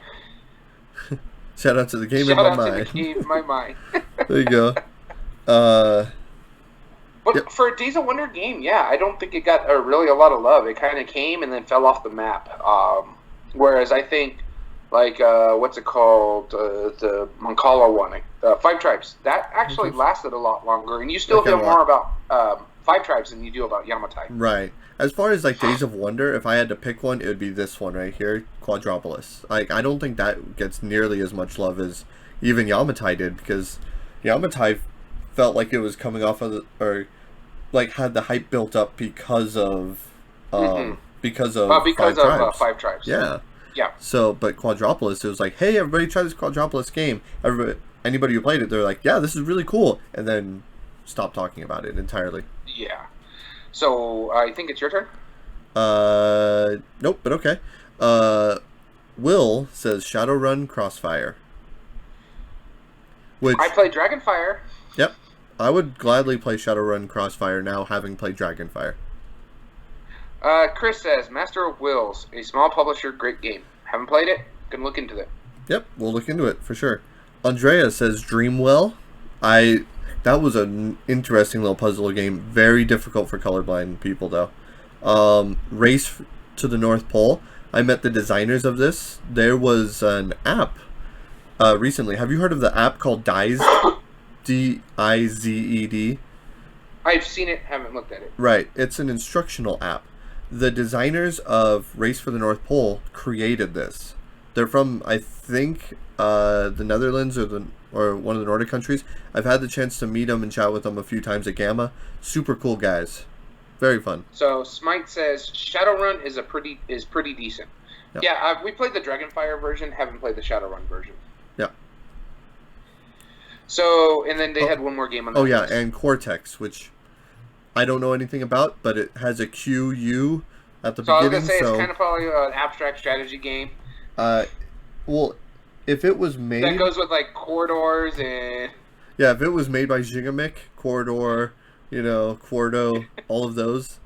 Yeah. Shout out to the game in my mind. Shout out to the game in my mind. There you go. But for a Days of Wonder game, yeah, I don't think it got really a lot of love. It kind of came and then fell off the map. Whereas I think, like, what's it called? The Mancala one, Five Tribes. That actually lasted a lot longer, and you still hear more about Five Tribes than you do about Yamatai. Right. As far as like Days of Wonder, if I had to pick one, it would be this one right here, Quadropolis. Like I don't think that gets nearly as much love as even Yamatai did, because Yamatai felt like it was coming off of or like had the hype built up because of because Five Tribes. Five Tribes. Yeah. Yeah. So, but Quadropolis, it was like, hey, everybody, try this Quadropolis game. Anybody who played it, they're like, yeah, this is really cool, and then stop talking about it entirely. Yeah. So I think it's your turn. Nope, but okay. Will says Shadowrun Crossfire. Which I played Dragonfire. Yep, I would gladly play Shadowrun Crossfire now, having played Dragonfire. Chris says Master of Wills, a small publisher, great game. Haven't played it. Can look into it. Yep, we'll look into it for sure. Andrea says Dreamwell. That was an interesting little puzzle game. Very difficult for colorblind people, though. Race to the North Pole. I met the designers of this. There was an app recently. Have you heard of the app called Dized? Dized? I've seen it, haven't looked at it. Right. It's an instructional app. The designers of Race for the North Pole created this. They're from, I think, the Netherlands or one of the Nordic countries. I've had the chance to meet them and chat with them a few times at Gamma. Super cool guys. Very fun. So Smite says Shadowrun is pretty decent. Yep. Yeah, we played the Dragonfire version. Haven't played the Shadowrun version. Yeah. So and then they had one more game on that list. And Cortex, which I don't know anything about, but it has a QU at the beginning. I was gonna say it's kind of probably an abstract strategy game. Well, if it was made... That goes with, like, corridors and... Yeah, if it was made by Gigamic, Corridor, Quarto, all of those,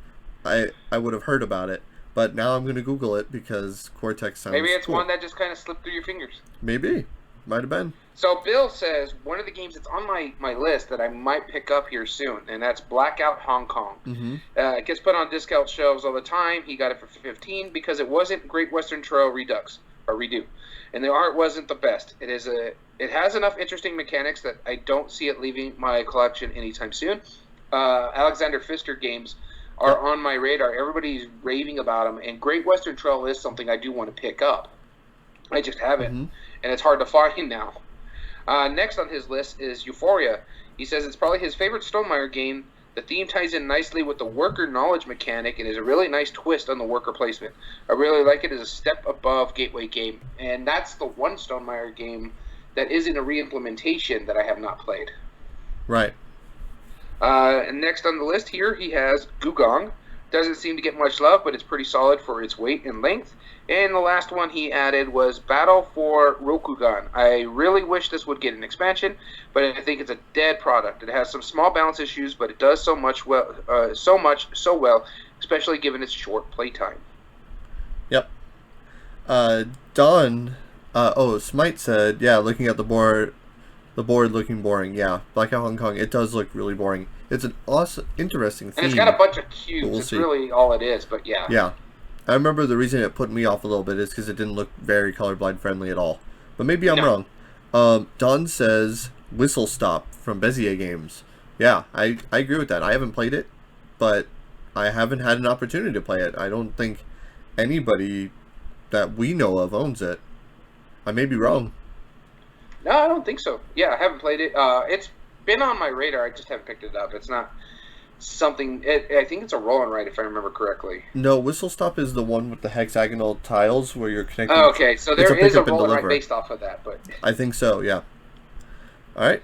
I would have heard about it. But now I'm going to Google it because Cortex sounds Maybe it's cool. one that just kind of slipped through your fingers. Maybe. Might have been. So Bill says, one of the games that's on my list that I might pick up here soon, and that's Blackout Hong Kong. Mm-hmm. It gets put on discount shelves all the time. He got it for $15 because it wasn't Great Western Trail Redux. Or redo, and the art wasn't the best. It has enough interesting mechanics that I don't see it leaving my collection anytime soon. Alexander Pfister games are on my radar. Everybody's raving about them, and Great Western Trail is something I do want to pick up. I just haven't, and it's hard to find now. Next on his list is Euphoria. He says it's probably his favorite Stonemaier game. The theme ties in nicely with the worker knowledge mechanic and is a really nice twist on the worker placement. I really like it as a step above gateway game, and that's the one Stonemaier game that isn't a re-implementation that I have not played. Right. And next on the list here, he has Gugong. Doesn't seem to get much love, but it's pretty solid for its weight and length. And the last one he added was Battle for Rokugan. I really wish this would get an expansion, but I think it's a dead product. It has some small balance issues, but it does so well, especially given its short playtime. Yep. Don, Smite said, yeah, looking at the board looking boring. Yeah, Blackout Hong Kong, it does look really boring. It's an awesome, interesting theme. And it's got a bunch of cubes. It's really all it is, but yeah. Yeah. I remember the reason it put me off a little bit is because it didn't look very colorblind friendly at all. But maybe I'm wrong. Don says Whistle Stop from Bezier Games. Yeah, I agree with that. I haven't played it, but I haven't had an opportunity to play it. I don't think anybody that we know of owns it. I may be wrong. No, I don't think so. Yeah, I haven't played it. It's been on my radar. I just haven't picked it up. It's not something. I think it's a roll and write, if I remember correctly. No, Whistle Stop is the one with the hexagonal tiles where you're connecting. Oh, okay, so there is a roll and write based off of that, but I think so. Yeah. All right.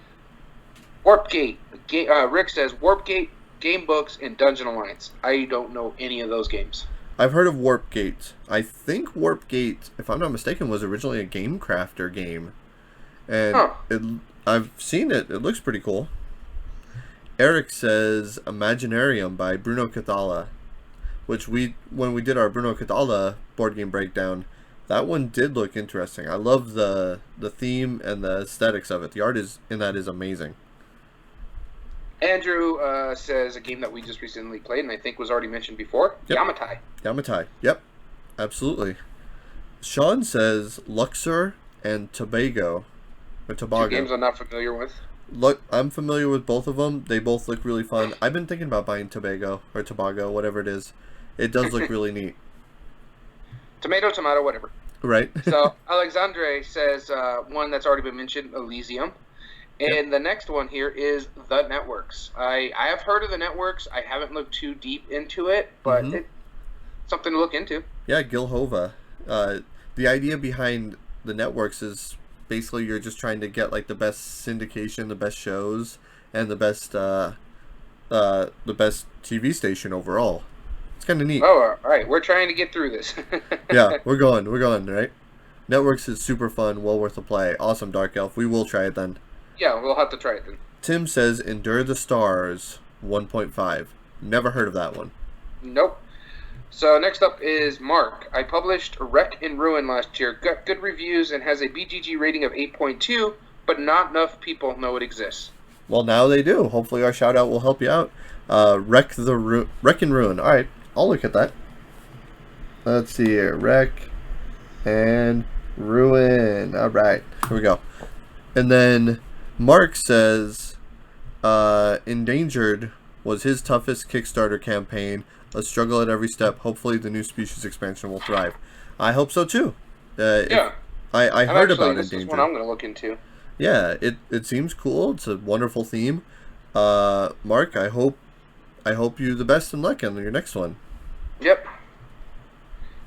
Warp Gate. Rick says Warp Gate, Game Books, and Dungeon Alliance. I don't know any of those games. I've heard of Warp Gate. I think Warp Gate, if I'm not mistaken, was originally a Game Crafter game. And I've seen it. It looks pretty cool. Eric says Imaginarium by Bruno Cathala, which when we did our Bruno Cathala board game breakdown, that one did look interesting. I love the theme and the aesthetics of it. The art in that is amazing. Andrew says a game that we just recently played and I think was already mentioned before, yep. Yamatai. Yamatai, yep, absolutely. Sean says Luxor and Tobago. Or Two Tobago. games I'm not familiar with. Look, I'm familiar with both of them. They both look really fun. I've been thinking about buying Tobago or Tobago, whatever it is. It does look really neat. Tomato, whatever. Right? So Alexandre says one that's already been mentioned, Elysium. And the next one here is The Networks. I have heard of The Networks. I haven't looked too deep into it, but it's something to look into. Yeah, Gil Hova. The idea behind The Networks is basically you're just trying to get like the best syndication, the best shows, and the best TV station overall. It's kind of neat. Oh, all right. We're trying to get through this. Yeah, we're going, right? Networks is super fun, well worth a play. Awesome, Dark Elf. We will try it then. Yeah, we'll have to try it then. Tim says Endure the Stars 1.5. Never heard of that one. Nope. So next up is Mark. I published Wreck and Ruin last year. Got good reviews and has a BGG rating of 8.2, but not enough people know it exists. Well, now they do. Hopefully our shout out will help you out. Wreck and Ruin. All right, I'll look at that. Let's see here. Wreck and Ruin. All right, here we go. And then Mark says Endangered was his toughest Kickstarter campaign. A struggle at every step. Hopefully the new species expansion will thrive. I hope so too. Yeah. I heard about Endangered. This is one I'm going to look into. Yeah, it seems cool. It's a wonderful theme. Mark, I hope you the best in luck on your next one. Yep.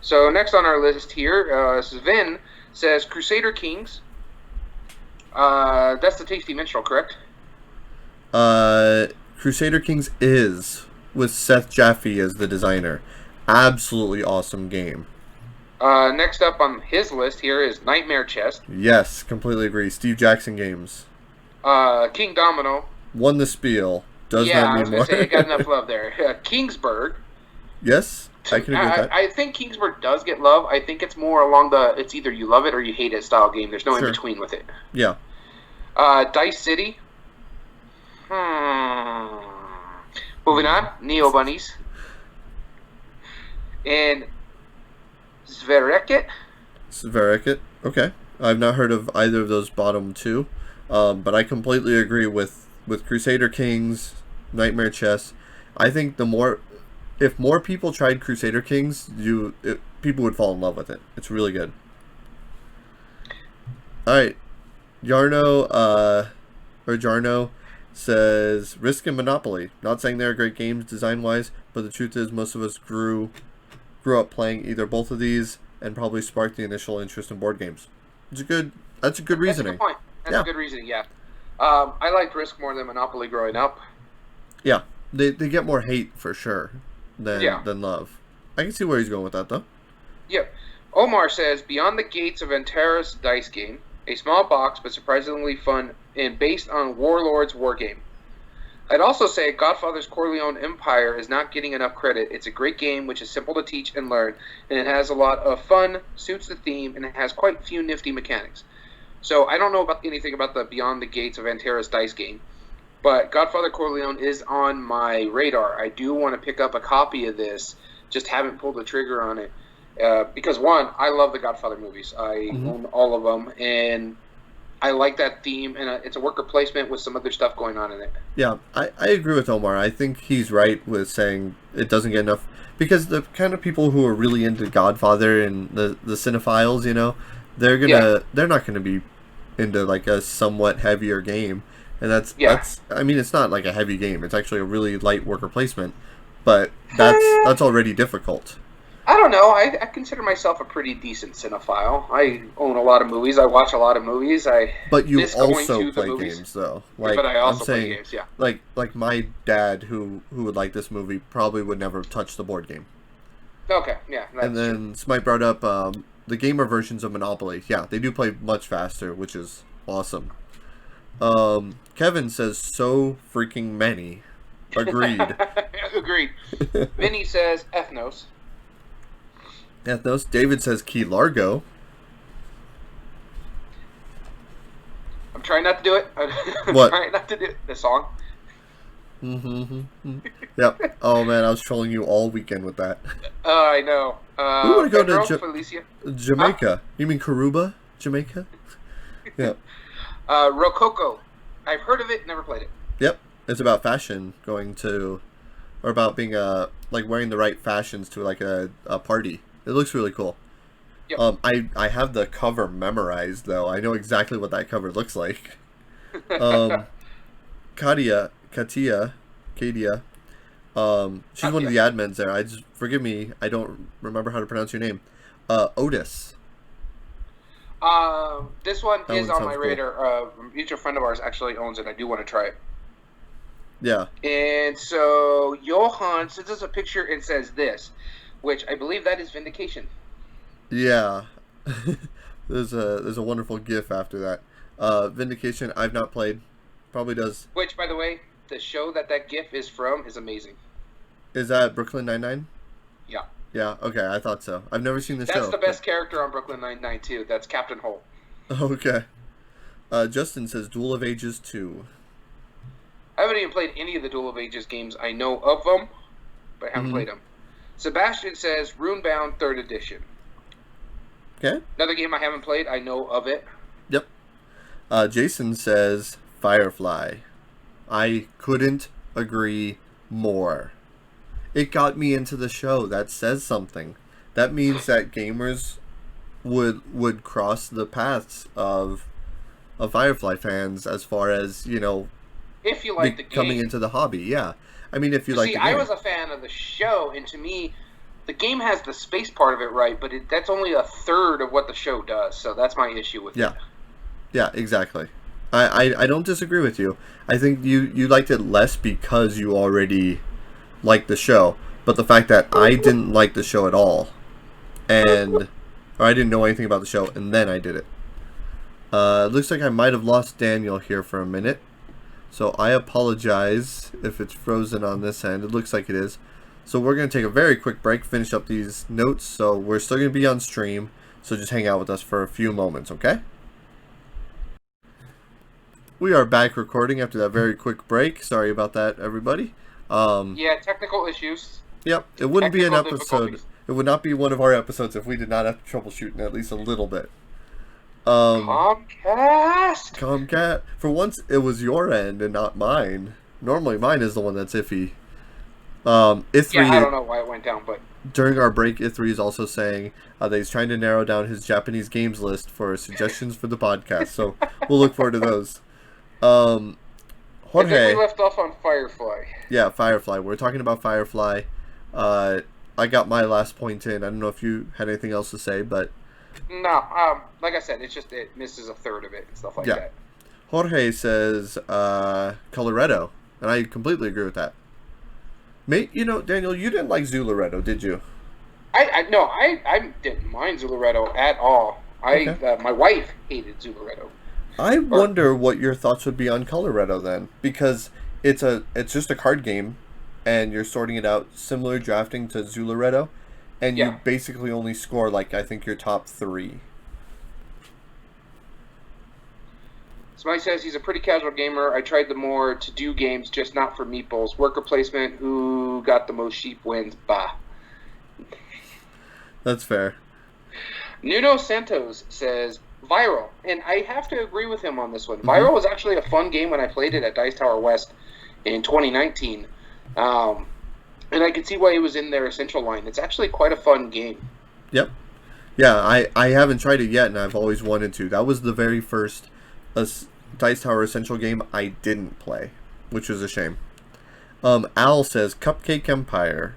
So next on our list here, Sven says Crusader Kings. That's the Tasty Minstrel, correct? Crusader Kings is with Seth Jaffe as the designer. Absolutely awesome game. Next up on his list here is Nightmare Chest. Yes, completely agree. Steve Jackson Games. King Domino. Won the spiel. Does not need more. I was going to say, it got enough love there. Kingsburg. Yes, I can agree with that. I think Kingsburg does get love. I think it's more along it's either you love it or you hate it style game. There's no in between with it. Yeah. Dice City. Moving on, Neo Bunnies. And Zvereket. Okay. I've not heard of either of those bottom two, but I completely agree with Crusader Kings, Nightmare Chess. I think if more people tried Crusader Kings, people would fall in love with it. It's really good. All right, Jarno says Risk and Monopoly. Not saying they're great games design wise, but the truth is most of us grew up playing either both of these and probably sparked the initial interest in board games. That's a good reasoning. That's a good point. That's a good reasoning, yeah. I liked Risk more than Monopoly growing up. Yeah. They get more hate for sure than love. I can see where he's going with that though. Yep. Omar says Beyond the Gates of Antares dice game, a small box but surprisingly fun and based on Warlord's war game. I'd also say Godfather's Corleone Empire is not getting enough credit. It's a great game which is simple to teach and learn, and it has a lot of fun, suits the theme, and it has quite a few nifty mechanics. So I don't know anything about the Beyond the Gates of Antares dice game, but Godfather Corleone is on my radar. I do want to pick up a copy of this, just haven't pulled the trigger on it. Because one, I love the Godfather movies. I own all of them, and I like that theme, and it's a worker placement with some other stuff going on in it. Yeah, I agree with Omar. I think he's right with saying it doesn't get enough, because the kind of people who are really into Godfather and the cinephiles, they're not gonna be into like a somewhat heavier game, and that's I mean, it's not like a heavy game. It's actually a really light worker placement, but that's already difficult. I don't know. I consider myself a pretty decent cinephile. I own a lot of movies. I watch a lot of movies. But you also play games, though. But I also play games, yeah. Like my dad, who would like this movie, probably would never touch the board game. Okay, yeah. And then Smite brought up the gamer versions of Monopoly. Yeah, they do play much faster, which is awesome. Kevin says so freaking many. Agreed. Agreed. Vinny says Ethnos. David says Key Largo. I'm trying not to do it. What? I'm trying not to do it. The song. Mm-hmm. Yep. Oh man, I was trolling you all weekend with that. I know. We want to go to Pedro, Felicia. Huh? Jamaica. You mean Caruba, Jamaica? Yep. Rococo. I've heard of it, never played it. Yep. It's about fashion, going to, or about being like wearing the right fashions to like a party. It looks really cool. Yep. I have the cover memorized though. I know exactly what that cover looks like. Katia, she's one of the admins there. I just forgive me. I don't remember how to pronounce your name. Otis. This one That is one on my sounds radar. A mutual friend of ours actually owns it. I do want to try it. Yeah. And so Johan sends us a picture and says this, which I believe that is Vindication. Yeah. There's a wonderful GIF after that. Vindication. I've not played. Probably does. Which, by the way, the show that GIF is from is amazing. Is that Brooklyn Nine-Nine? Yeah. Yeah. Okay. I thought so. I've never seen the show. That's the best character on Brooklyn Nine-Nine too. That's Captain Holt. Okay. Justin says Duel of Ages 2. I haven't even played any of the Duel of Ages games. I know of them, but I haven't played them. Sebastian says Runebound 3rd Edition. Okay. Another game I haven't played. I know of it. Yep. Jason says Firefly. I couldn't agree more. It got me into the show. That says something. That means that gamers would cross the paths of Firefly fans as far as, you know, if you like the game. Coming into the hobby. Yeah. I mean, if you like the game. I was a fan of the show, and to me, the game has the space part of it right, but that's only a third of what the show does, so that's my issue with it. Yeah, exactly. I don't disagree with you. I think you liked it less because you already liked the show. But the fact that I didn't like the show at all, or I didn't know anything about the show, and then I did it. It looks like I might have lost Daniel here for a minute. So I apologize if it's frozen on this end. It looks like it is. So we're going to take a very quick break, finish up these notes. So we're still going to be on stream. So just hang out with us for a few moments, okay? We are back recording after that very quick break. Sorry about that, everybody. Yeah, technical issues. Yep, it wouldn't be an Technical episode. It would not be one of our episodes if we did not have to troubleshoot in at least a little bit. Comcast. For once, it was your end and not mine. Normally, mine is the one that's iffy. I3. Yeah, I don't know why it went down, but during our break, I3 is also saying that he's trying to narrow down his Japanese games list for suggestions for the podcast. So we'll look forward to those. Jorge. I think we left off on Firefly. Yeah, Firefly. We're talking about Firefly. I got my last point in. I don't know if you had anything else to say, but no. Like I said, it misses a third of it and stuff like that. Jorge says Coloretto, and I completely agree with that. You know, Daniel, you didn't like Zularetto, did you? I didn't mind Zularetto at all. My wife hated Zularetto. I wonder what your thoughts would be on Coloretto then, because it's just a card game, and you're sorting it out similar drafting to Zularetto, and you basically only score like I think your top 3. Somebody says he's a pretty casual gamer. I tried the more to-do games, just not for meatballs. Worker placement, who got the most sheep wins. Bah. That's fair. Nuno Santos says Viral, and I have to agree with him on this one. Viral was actually a fun game when I played it at Dice Tower West in 2019. And I could see why he was in their Essential line. It's actually quite a fun game. Yep. Yeah, I haven't tried it yet, and I've always wanted to. That was the very first Dice Tower Essential game I didn't play, which was a shame. Al says Cupcake Empire,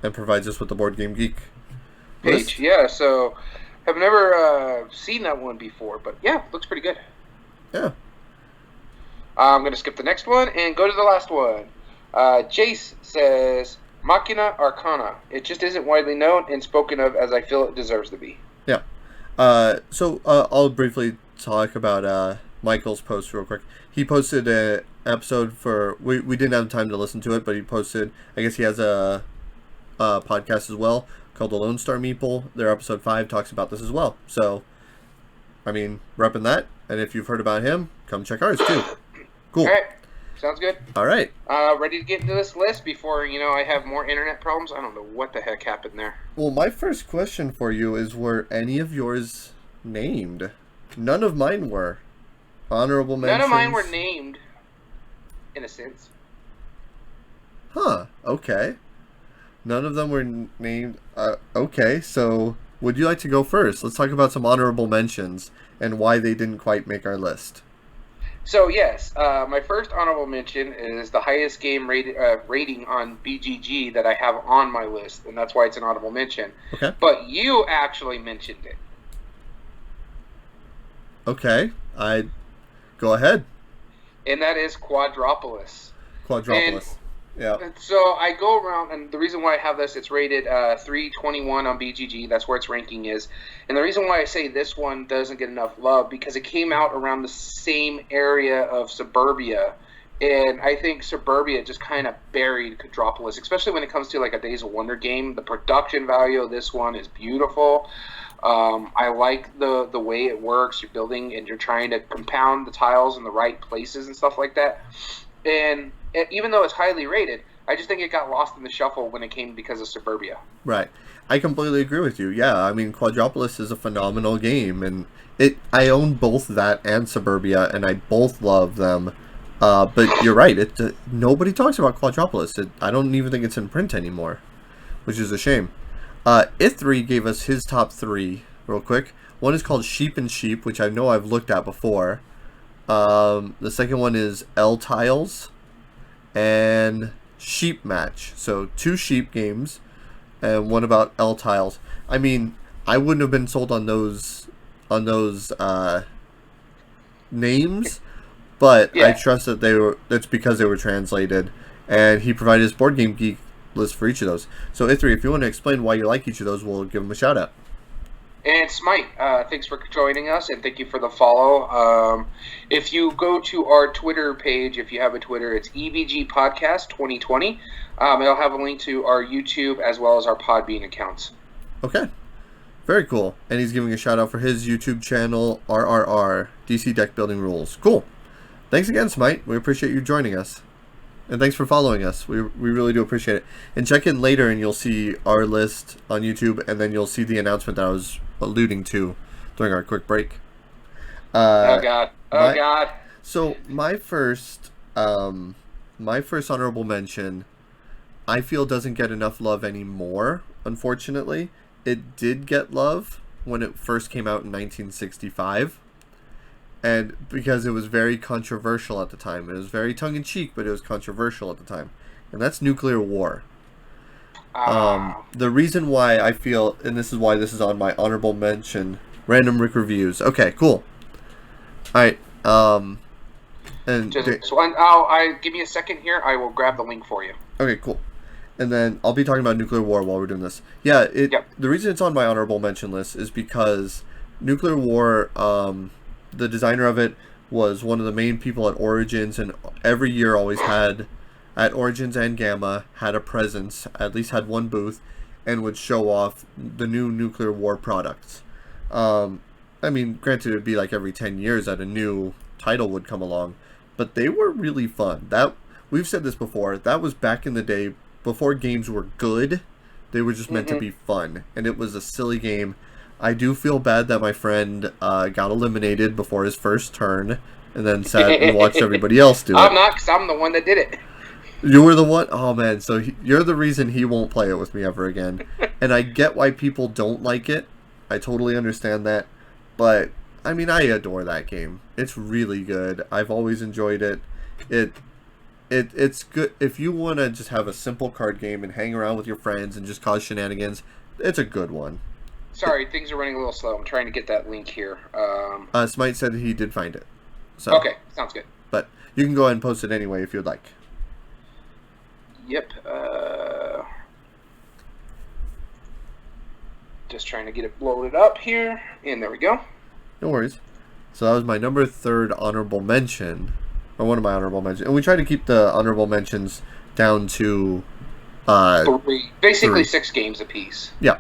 and provides us with the Board Game Geek page. list. Yeah, so I've never seen that one before, but yeah, looks pretty good. Yeah. I'm going to skip the next one and go to the last one. Jace says Machina Arcana. It just isn't widely known and spoken of as I feel it deserves to be. Yeah. So I'll briefly talk about Michael's post real quick. He posted an episode for we didn't have time to listen to it, but he posted. I guess he has a podcast as well called The Lone Star Meeple. Their episode 5 talks about this as well. So, I mean, repping that. And if you've heard about him, come check ours too. Cool. All right. Sounds good. All right. Ready to get into this list before, I have more internet problems? I don't know what the heck happened there. Well, my first question for you is, were any of yours named? None of mine were. Honorable mentions. None of mine were named, in a sense. Huh. Okay. None of them were named. Okay, so would you like to go first? Let's talk about some honorable mentions and why they didn't quite make our list. So yes, my first honorable mention is the highest game rating on BGG that I have on my list, and that's why it's an honorable mention. Okay. But you actually mentioned it. Okay. Go ahead. And that is Quadropolis. Quadropolis. Yeah. So I go around, and the reason why I have this, it's rated 321 on BGG. That's where its ranking is. And the reason why I say this one doesn't get enough love, because it came out around the same area of Suburbia. And I think Suburbia just kind of buried Quadropolis, especially when it comes to like a Days of Wonder game. The production value of this one is beautiful. I like the way it works. You're building and you're trying to compound the tiles in the right places and stuff like that. And even though it's highly rated, I just think it got lost in the shuffle when it came because of Suburbia. Right. I completely agree with you. Yeah, I mean, Quadropolis is a phenomenal game, and I own both that and Suburbia, and I both love them. But you're right. Nobody talks about Quadropolis. I don't even think it's in print anymore, which is a shame. Ithri gave us his top 3 real quick. One is called Sheep and Sheep, which I know I've looked at before. The second one is L Tiles and Sheep Match. So 2 sheep games and one about L Tiles. I mean, I wouldn't have been sold on those names, but yeah. I trust that that's because they were translated, and he provided his Board Game Geek list for each of those. So Ithri, if you want to explain why you like each of those, we'll give him a shout out. And Smite, thanks for joining us, and thank you for the follow. If you go to our Twitter page, if you have a Twitter, it's EBG Podcast 2020. It'll have a link to our YouTube as well as our Podbean accounts. Okay. Very cool. And he's giving a shout out for his YouTube channel, RRR, DC Deck Building Rules. Cool. Thanks again, Smite. We appreciate you joining us. And thanks for following us. We really do appreciate it. And check in later and you'll see our list on YouTube, and then you'll see the announcement that I was alluding to during our quick break. Oh God. God. So my first honorable mention, I feel doesn't get enough love anymore, unfortunately. It did get love when it first came out in 1965. And because it was very controversial at the time. It was very tongue-in-cheek, but it was controversial at the time. And that's Nuclear War. The reason why I feel, and this is why this is on my honorable mention, Random Rick Reviews. Okay, cool. Alright, and give me a second here. I will grab the link for you. Okay, cool. And then I'll be talking about Nuclear War while we're doing this. Yeah, The reason it's on my honorable mention list is because Nuclear War, the designer of it was one of the main people at Origins, and every year always had, at Origins and Gamma, had a presence, at least had one booth, and would show off the new Nuclear War products. I mean, granted, it would be like every 10 years that a new title would come along, but they were really fun. We've said this before, that was back in the day, before games were good, they were just meant to be fun, and it was a silly game. I do feel bad that my friend got eliminated before his first turn, and then sat and watched everybody else do it. I'm not, because I'm the one that did it. You were the one? Oh, man. So you're the reason he won't play it with me ever again. And I get why people don't like it. I totally understand that. But, I mean, I adore that game. It's really good. I've always enjoyed it. It's good. If you want to just have a simple card game and hang around with your friends and just cause shenanigans, it's a good one. Sorry, things are running a little slow. I'm trying to get that link here. Smite said he did find it. So, okay, sounds good. But you can go ahead and post it anyway if you'd like. Yep. Just trying to get it loaded up here. And there we go. No worries. So that was my number 3 honorable mention. Or one of my honorable mentions. And we try to keep the honorable mentions down to 3. Basically 3. 6 games apiece. Yeah.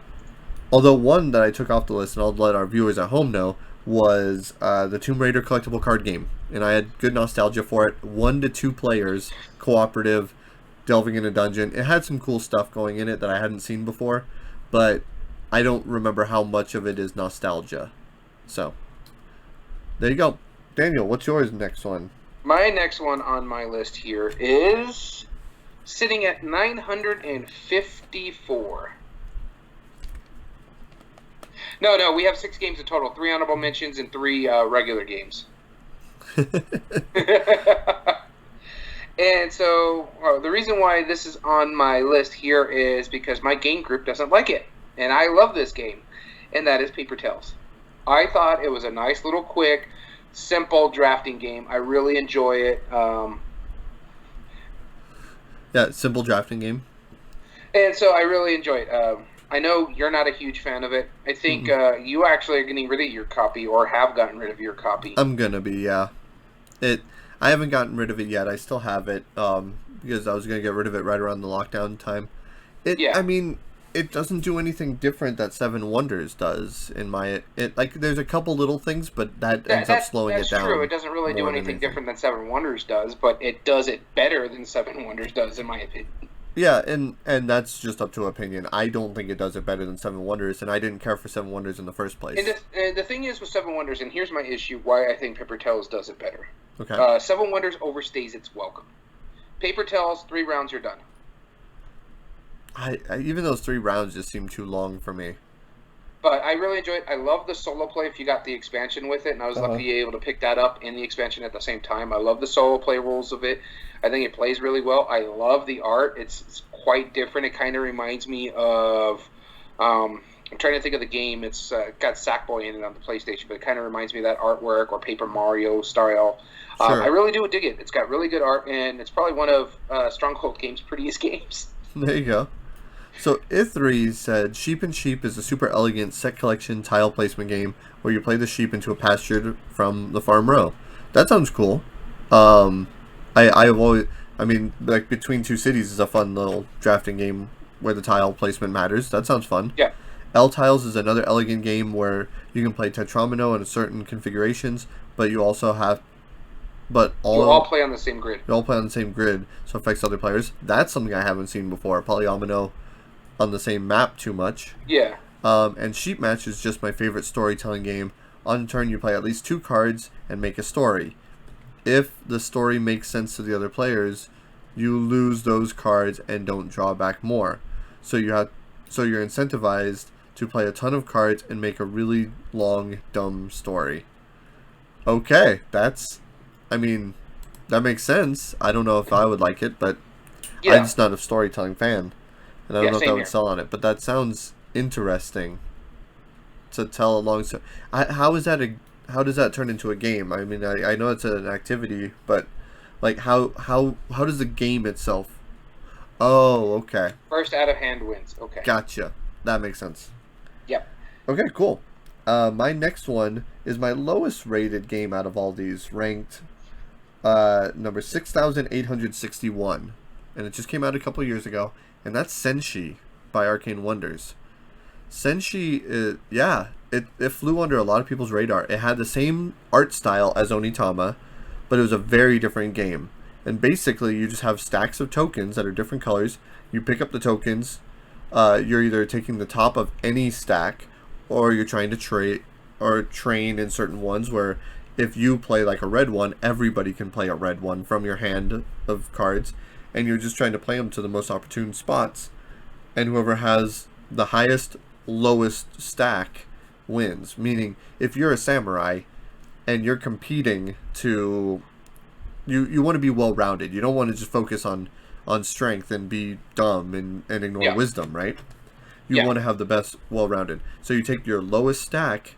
Although one that I took off the list, and I'll let our viewers at home know, was the Tomb Raider collectible card game. and I had good nostalgia for it. 1 to 2 players, cooperative, delving in a dungeon. It had some cool stuff going in it that I hadn't seen before, but I don't remember how much of it is nostalgia. So, there you go. Daniel, what's yours next one? My next one on my list here is sitting at 954. No, we have 6 games in total. 3 honorable mentions and 3 regular games. And so the reason why this is on my list here is because my game group doesn't like it. And I love this game. And that is Paper Tales. I thought it was a nice little quick, simple drafting game. I really enjoy it. Yeah, simple drafting game. And so I really enjoy it. I know you're not a huge fan of it. I think you actually are getting rid of your copy or have gotten rid of your copy. I'm gonna be, yeah. I haven't gotten rid of it yet. I still have it because I was gonna get rid of it right around the lockdown time. I mean, it doesn't do anything different that Seven Wonders does. There's a couple little things, but that ends up slowing it down. That's true. It doesn't really do anything different than Seven Wonders does, but it does it better than Seven Wonders does, in my opinion. Yeah, and that's just up to opinion. I don't think it does it better than Seven Wonders, and I didn't care for Seven Wonders in the first place. And the thing is with Seven Wonders, and here's my issue why I think Paper Tales does it better. Okay. Seven Wonders overstays its welcome. Paper Tales, 3 rounds, you're done. I even those 3 rounds just seem too long for me. But I really enjoy it. I love the solo play if you got the expansion with it, and I was lucky to be able to pick that up in the expansion at the same time. I love the solo play rules of it. I think it plays really well. I love the art. It's quite different. It kind of reminds me of... I'm trying to think of the game. It's got Sackboy in it on the PlayStation, but it kind of reminds me of that artwork or Paper Mario style. Sure. I really do dig it. It's got really good art, and it's probably one of Stronghold Games' prettiest games. There you go. So Ithri said, Sheep and Sheep is a super elegant set collection tile placement game where you play the sheep into a pasture from the farm row. That sounds cool. Between Two Cities is a fun little drafting game where the tile placement matters. That sounds fun. Yeah. L Tiles is another elegant game where you can play Tetromino in certain configurations, but you also have... You all play on the same grid. You all play on the same grid, so it affects other players. That's something I haven't seen before. Polyomino on the same map too much. Yeah. And Sheep Match is just my favorite storytelling game. On turn, you play at least 2 cards and make a story. If the story makes sense to the other players, you lose those cards and don't draw back more. So you're incentivized to play a ton of cards and make a really long, dumb story. Okay, that makes sense. I don't know if I would like it, but I'm just not a storytelling fan. And I don't know if I would sell on it, but that sounds interesting to tell a long story. How does that turn into a game? I mean, I know it's an activity, but like how does the game itself? Oh, okay. First out of hand wins. Okay. Gotcha. That makes sense. Yep. Okay, cool. My next one is my lowest rated game out of all these, ranked number 6,861, and it just came out a couple years ago, and that's Senshi by Arcane Wonders. Senshi, it flew under a lot of people's radar. It had the same art style as Onitama, but it was a very different game. And basically, you just have stacks of tokens that are different colors. You pick up the tokens. You're either taking the top of any stack, or you're trying to trade or train in certain ones where if you play like a red one, everybody can play a red one from your hand of cards, and you're just trying to play them to the most opportune spots. And whoever has the highest, lowest stack wins. Meaning, if you're a samurai and you're competing to... You want to be well-rounded. You don't want to just focus on strength and be dumb and ignore wisdom, right? You want to have the best well-rounded. So you take your lowest stack,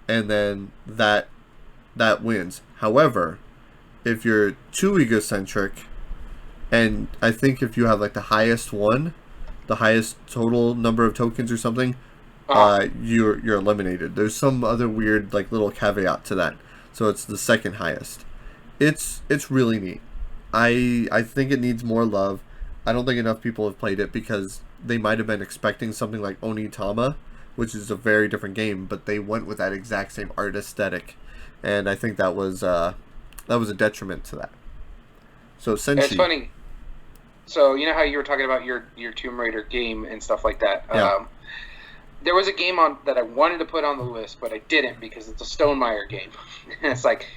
and then that wins. However, if you're too egocentric, and I think if you have like the highest one, the highest total number of tokens or something, you're eliminated. There's some other weird like little caveat to that. So it's the second highest. It's really neat. I think it needs more love. I don't think enough people have played it because they might have been expecting something like Onitama, which is a very different game, but they went with that exact same art aesthetic. And I think that was that was a detriment to that. So It's Senshi, funny. So you know how you were talking about your Tomb Raider game and stuff like that. yeah, There was a game on that I wanted to put on the list, but I didn't because it's a Stonemaier game. And it's like,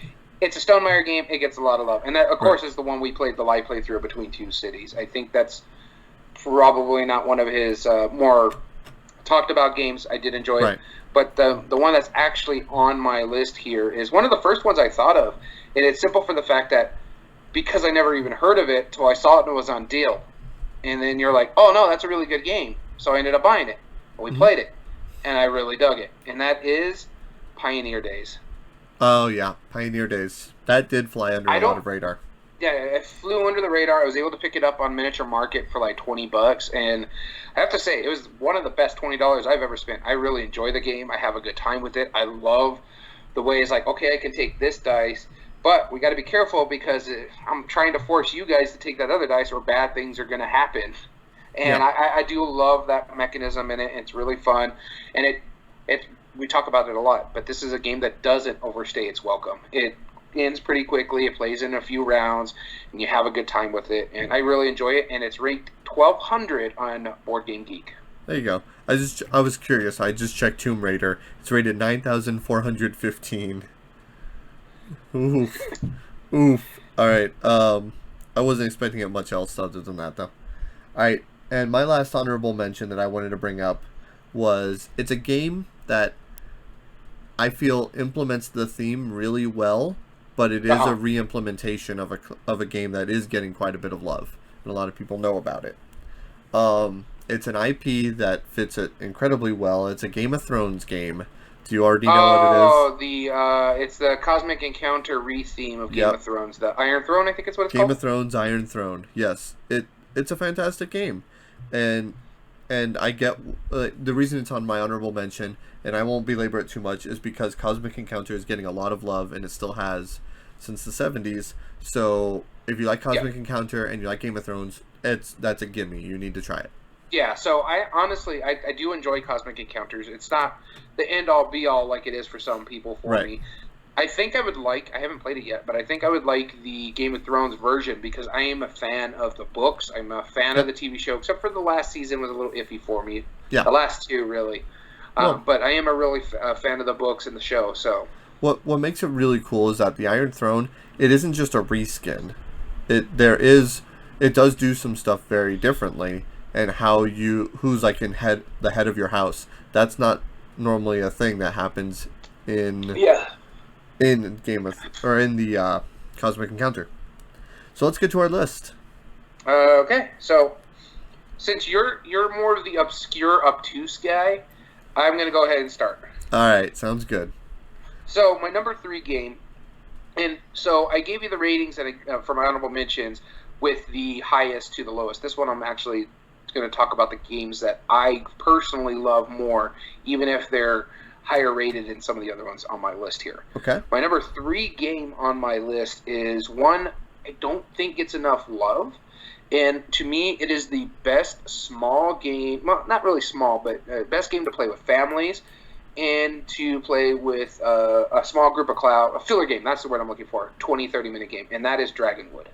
it's a Stonemaier game. It gets a lot of love, and that, of course, is the one we played the live playthrough Between Two Cities. I think that's probably not one of his more talked about games. I did enjoy it, but the one that's actually on my list here is one of the first ones I thought of, and it's simple for the fact that because I never even heard of it till I saw it and it was on deal, and then you're like, oh no, that's a really good game, so I ended up buying it. And we played it, and I really dug it, and that is Pioneer Days. Oh yeah, Pioneer Days. That did fly under a lot of radar. Yeah, it flew under the radar. I was able to pick it up on Miniature Market for like $20, and I have to say it was one of the best $20 I've ever spent. I really enjoy the game. I have a good time with it. I love the way it's like, okay, I can take this dice, but we got to be careful because I'm trying to force you guys to take that other dice, or bad things are going to happen. And I do love that mechanism in it. It's really fun, and we talk about it a lot, but this is a game that doesn't overstay its welcome. It ends pretty quickly. It plays in a few rounds, and you have a good time with it. And I really enjoy it. And it's ranked 1,200 on Board Game Geek. There you go. I was curious. I just checked Tomb Raider. It's rated 9,415. Oof, oof. All right. I wasn't expecting it much else other than that, though. All right. And my last honorable mention that I wanted to bring up was it's a game that I feel implements the theme really well, but it is a re-implementation of a game that is getting quite a bit of love, and a lot of people know about it. It's an IP that fits it incredibly well. It's a Game of Thrones game. Do you already know what it is? Oh, it's the Cosmic Encounter re-theme of Game of Thrones. The Iron Throne, I think it's what it's called. Game of Thrones, Iron Throne. Yes, it's a fantastic game, and I get the reason it's on my honorable mention, and I won't belabor it too much, is because Cosmic Encounter is getting a lot of love, and it still has since the 70s. So if you like Cosmic Encounter and you like Game of Thrones, that's a gimme. You need to try it. Yeah, so I honestly do enjoy Cosmic Encounters. It's not the end-all be-all like it is for some people for me. I think I haven't played it yet, but I think I would like the Game of Thrones version because I am a fan of the books. I'm a fan of the TV show, except for the last season was a little iffy for me. Yeah. The last two, really. But I am a really fan of the books and the show, so. What makes it really cool is that the Iron Throne, it isn't just a reskin. It does do some stuff very differently, and who's like the head of your house. That's not normally a thing that happens in in the Cosmic Encounter. So let's get to our list. Okay, so since you're more of the obscure, obtuse guy, I'm going to go ahead and start. All right, sounds good. So my number 3 game, and so I gave you the ratings for my honorable mentions with the highest to the lowest. This one I'm actually going to talk about the games that I personally love more, even if they're higher rated than some of the other ones on my list here. Okay. My number 3 game on my list is one I don't think gets enough love. And to me, it is the best small game, well, not really small, but best game to play with families and to play with a small group of a filler game. That's the word I'm looking for, 20, 30-minute game, and that is Dragonwood.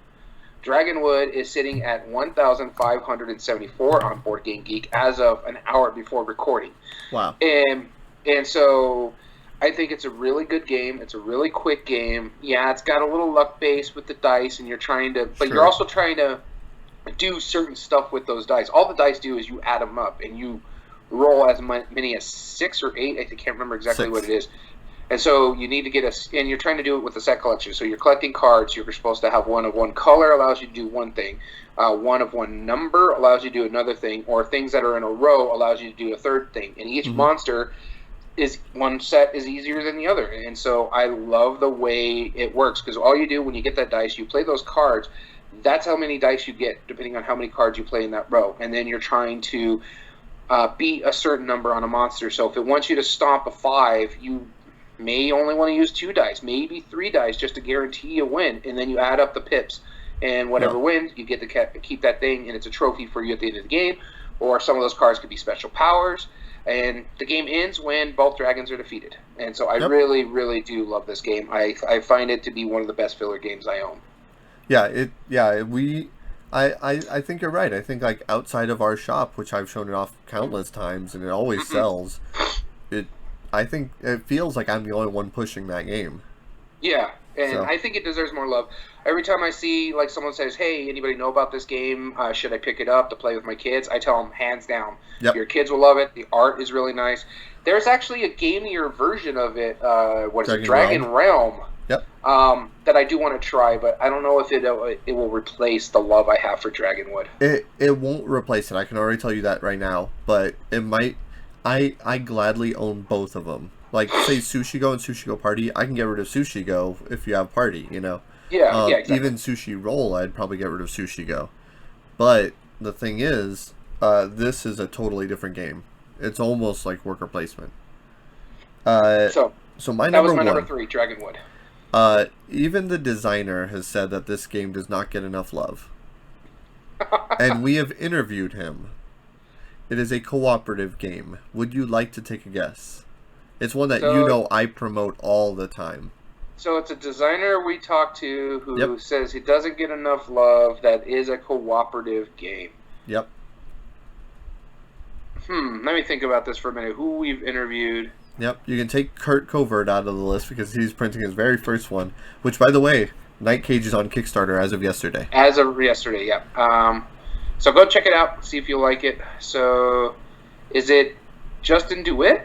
Dragonwood is sitting at 1,574 on Board Game Geek as of an hour before recording. Wow. And so I think it's a really good game. It's a really quick game. Yeah, it's got a little luck base with the dice, and you're also trying to do certain stuff with those dice. All the dice do is you add them up, and you roll as many as 6 or 8. I can't remember exactly 6. what it is. And so you need to get and you're trying to do it with a set collection. So you're collecting cards. You're supposed to have one of one color allows you to do one thing. One of one number allows you to do another thing. Or things that are in a row allows you to do a third thing. And each monster one set is easier than the other. And so I love the way it works. Because all you do when you get that dice, you play those cards. That's how many dice you get, depending on how many cards you play in that row. And then you're trying to beat a certain number on a monster. So if it wants you to stomp a 5, you may only want to use 2 dice, maybe 3 dice, just to guarantee a win. And then you add up the pips. And whatever wins, you get to keep that thing, and it's a trophy for you at the end of the game. Or some of those cards could be special powers. and the game ends when both dragons are defeated. And so I Yep. really, really do love this game. I find it to be one of the best filler games I own. I think you're right. I think like outside of our shop, which I've shown it off countless times and it always Mm-hmm. sells, it I think it feels like I'm the only one pushing that game. Yeah, and So I think it deserves more love. Every time I see like someone says, "Hey, anybody know about this game? Should I pick it up to play with my kids?" I tell them hands down, yep. your kids will love it. The art is really nice. There's actually a gamier version of it. What is it? Dragon Realm. Yep. That I do want to try, but I don't know if it will replace the love I have for Dragonwood. It won't replace it. I can already tell you that right now. But it might. I gladly own both of them. Like say Sushi Go and Sushi Go Party, I can get rid of Sushi Go if you have Party. You know. Yeah, exactly. Even Sushi Roll, I'd probably get rid of Sushi Go. But the thing is, this is a totally different game. It's almost like worker placement. So my that was number my number one. 3, Dragonwood. Even the designer has said that this game does not get enough love. And we have interviewed him. It is a cooperative game. Would you like to take a guess? It's one that I promote all the time. So it's a designer we talked to who says he doesn't get enough love. That is a cooperative game. Yep. Let me think about this for a minute. Who we've interviewed. Yep, you can take Kurt Covert out of the list because he's printing his very first one, which, by the way, Night Cage is on Kickstarter as of yesterday. As of yesterday, yeah. So go check it out, see if you like it. So, is it Justin DeWitt?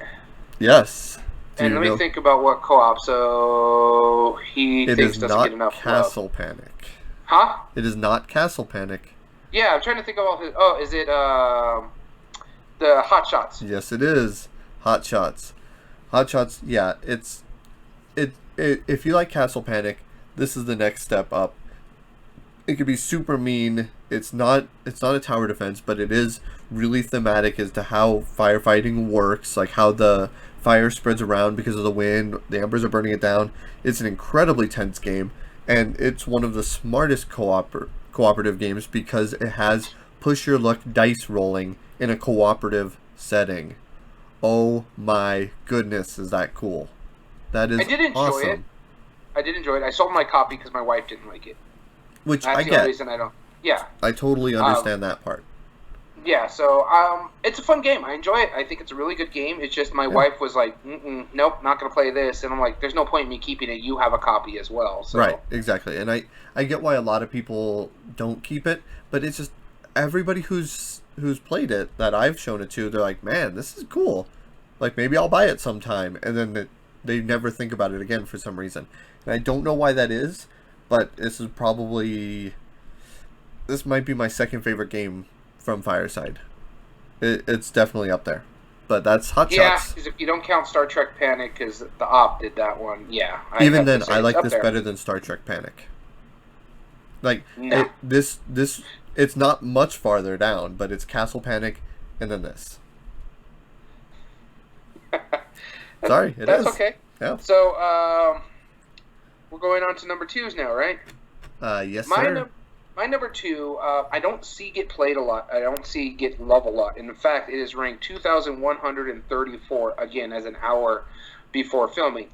Yes. And let me think about what co-op. So, he thinks doesn't get enough Castle love. Panic. Huh? It is not Castle Panic. Yeah, I'm trying to think about his... Oh, is it the Hot Shots? Yes, it is. Hot Shots. Hot Shots, yeah, if you like Castle Panic, this is the next step up. It could be super mean. It's not a tower defense, but it is really thematic as to how firefighting works, like how the fire spreads around because of the wind, the embers are burning it down. It's an incredibly tense game, and it's one of the smartest cooperative games because it has push your luck dice rolling in a cooperative setting. Oh my goodness, is that cool? That is awesome. I did enjoy it. I did enjoy it. I sold my copy because my wife didn't like it. Which That's I the get. only reason I don't. Yeah. I totally understand that part. Yeah, so it's a fun game. I enjoy it. I think it's a really good game. It's just my wife was like, nope, not going to play this. And I'm like, there's no point in me keeping it. You have a copy as well. So. Right, exactly. And I get why a lot of people don't keep it, but it's just everybody who's played it that I've shown it to, they're like, man, this is cool. Like, maybe I'll buy it sometime. And then they never think about it again for some reason. And I don't know why that is, but this might be my second favorite game from Fireside. It's definitely up there. But that's Hot Shots. Yeah, because if you don't count Star Trek Panic, because the op did that one, yeah. Even then, I like this better than Star Trek Panic. Like, no. It's not much farther down, but it's Castle Panic and then this. Sorry, That's okay. Yeah. So, we're going on to number 2s now, right? Yes, sir. My number 2, I don't see get played a lot. I don't see get love a lot. And in fact, it is ranked 2,134, again, as an hour before filming.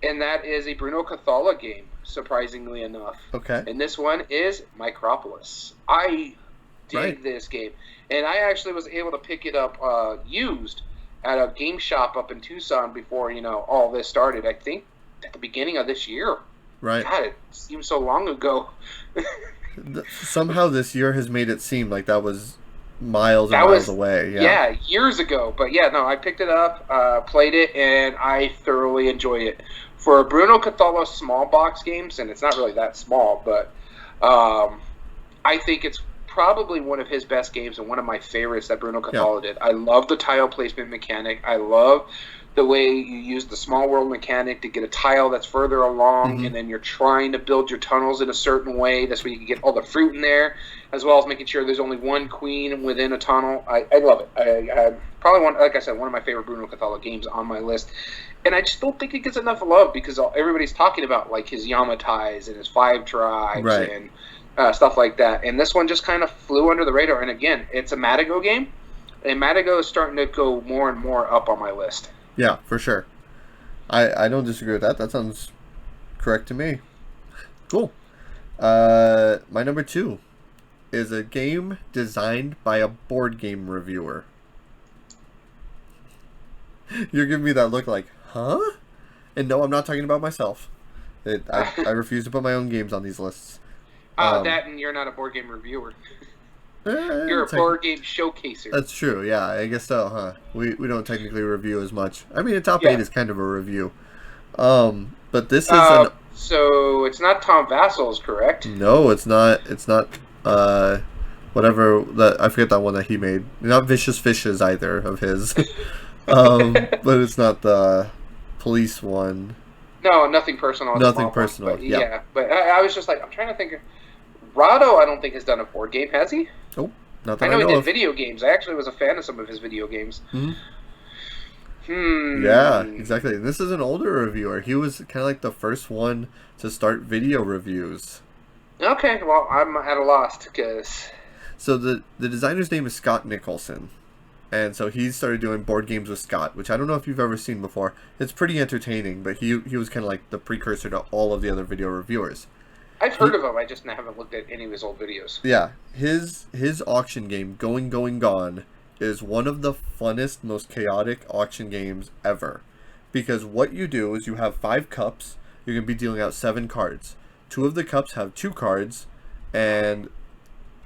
And that is a Bruno Cathala game, surprisingly enough. Okay. And this one is Micropolis. I dig this game. And I actually was able to pick it up used at a game shop up in Tucson before, all this started. I think at the beginning of this year. Right. God, it seems so long ago. Somehow this year has made it seem like that was miles and miles away. Yeah, years ago. But yeah, no, I picked it up, played it, and I thoroughly enjoy it. For Bruno Cathala small box games, and it's not really that small, but I think it's probably one of his best games and one of my favorites that Bruno Cathala did. I love the tile placement mechanic. I love the way you use the small world mechanic to get a tile that's further along, and then you're trying to build your tunnels in a certain way. That's where you can get all the fruit in there, as well as making sure there's only one queen within a tunnel. I love it. I probably like I said, one of my favorite Bruno Cathala games on my list. And I just don't think it gets enough love because everybody's talking about like his Yamatais and his 5 tribes and stuff like that. And this one just kind of flew under the radar. And again, it's a Matago game. And Madigo is starting to go more and more up on my list. Yeah, for sure. I don't disagree with that. That sounds correct to me. Cool. My number 2 is a game designed by a board game reviewer. You're giving me that look like, huh? And no, I'm not talking about myself. I refuse to put my own games on these lists. That and you're not a board game reviewer. You're a board game showcaser. That's true, yeah, I guess so, huh? We don't technically review as much. I mean, a top 8 is kind of a review. But this is So it's not Tom Vassel's, correct? No, it's not. It's not. Whatever that I forget that one that he made. Not Vicious Fishes either of his. But it's not the police one. No, nothing personal. Nothing personal. But yeah. But I was just like, I'm trying to think. Rado, I don't think has done a board game, has he? Nope. Not that I know he did of. video games. I actually was a fan of some of his video games. Yeah, exactly. And this is an older reviewer. He was kind of like the first one to start video reviews. Okay, well, I'm at a loss because... So the designer's name is Scott Nicholson. And so he started doing board games with Scott, which I don't know if you've ever seen before. It's pretty entertaining, but he was kind of like the precursor to all of the other video reviewers. I've heard of him, I just haven't looked at any of his old videos. Yeah, his auction game, Going, Going, Gone, is one of the funnest, most chaotic auction games ever. Because what you do is you have 5 cups, you're going to be dealing out 7 cards. 2 of the cups have 2 cards, and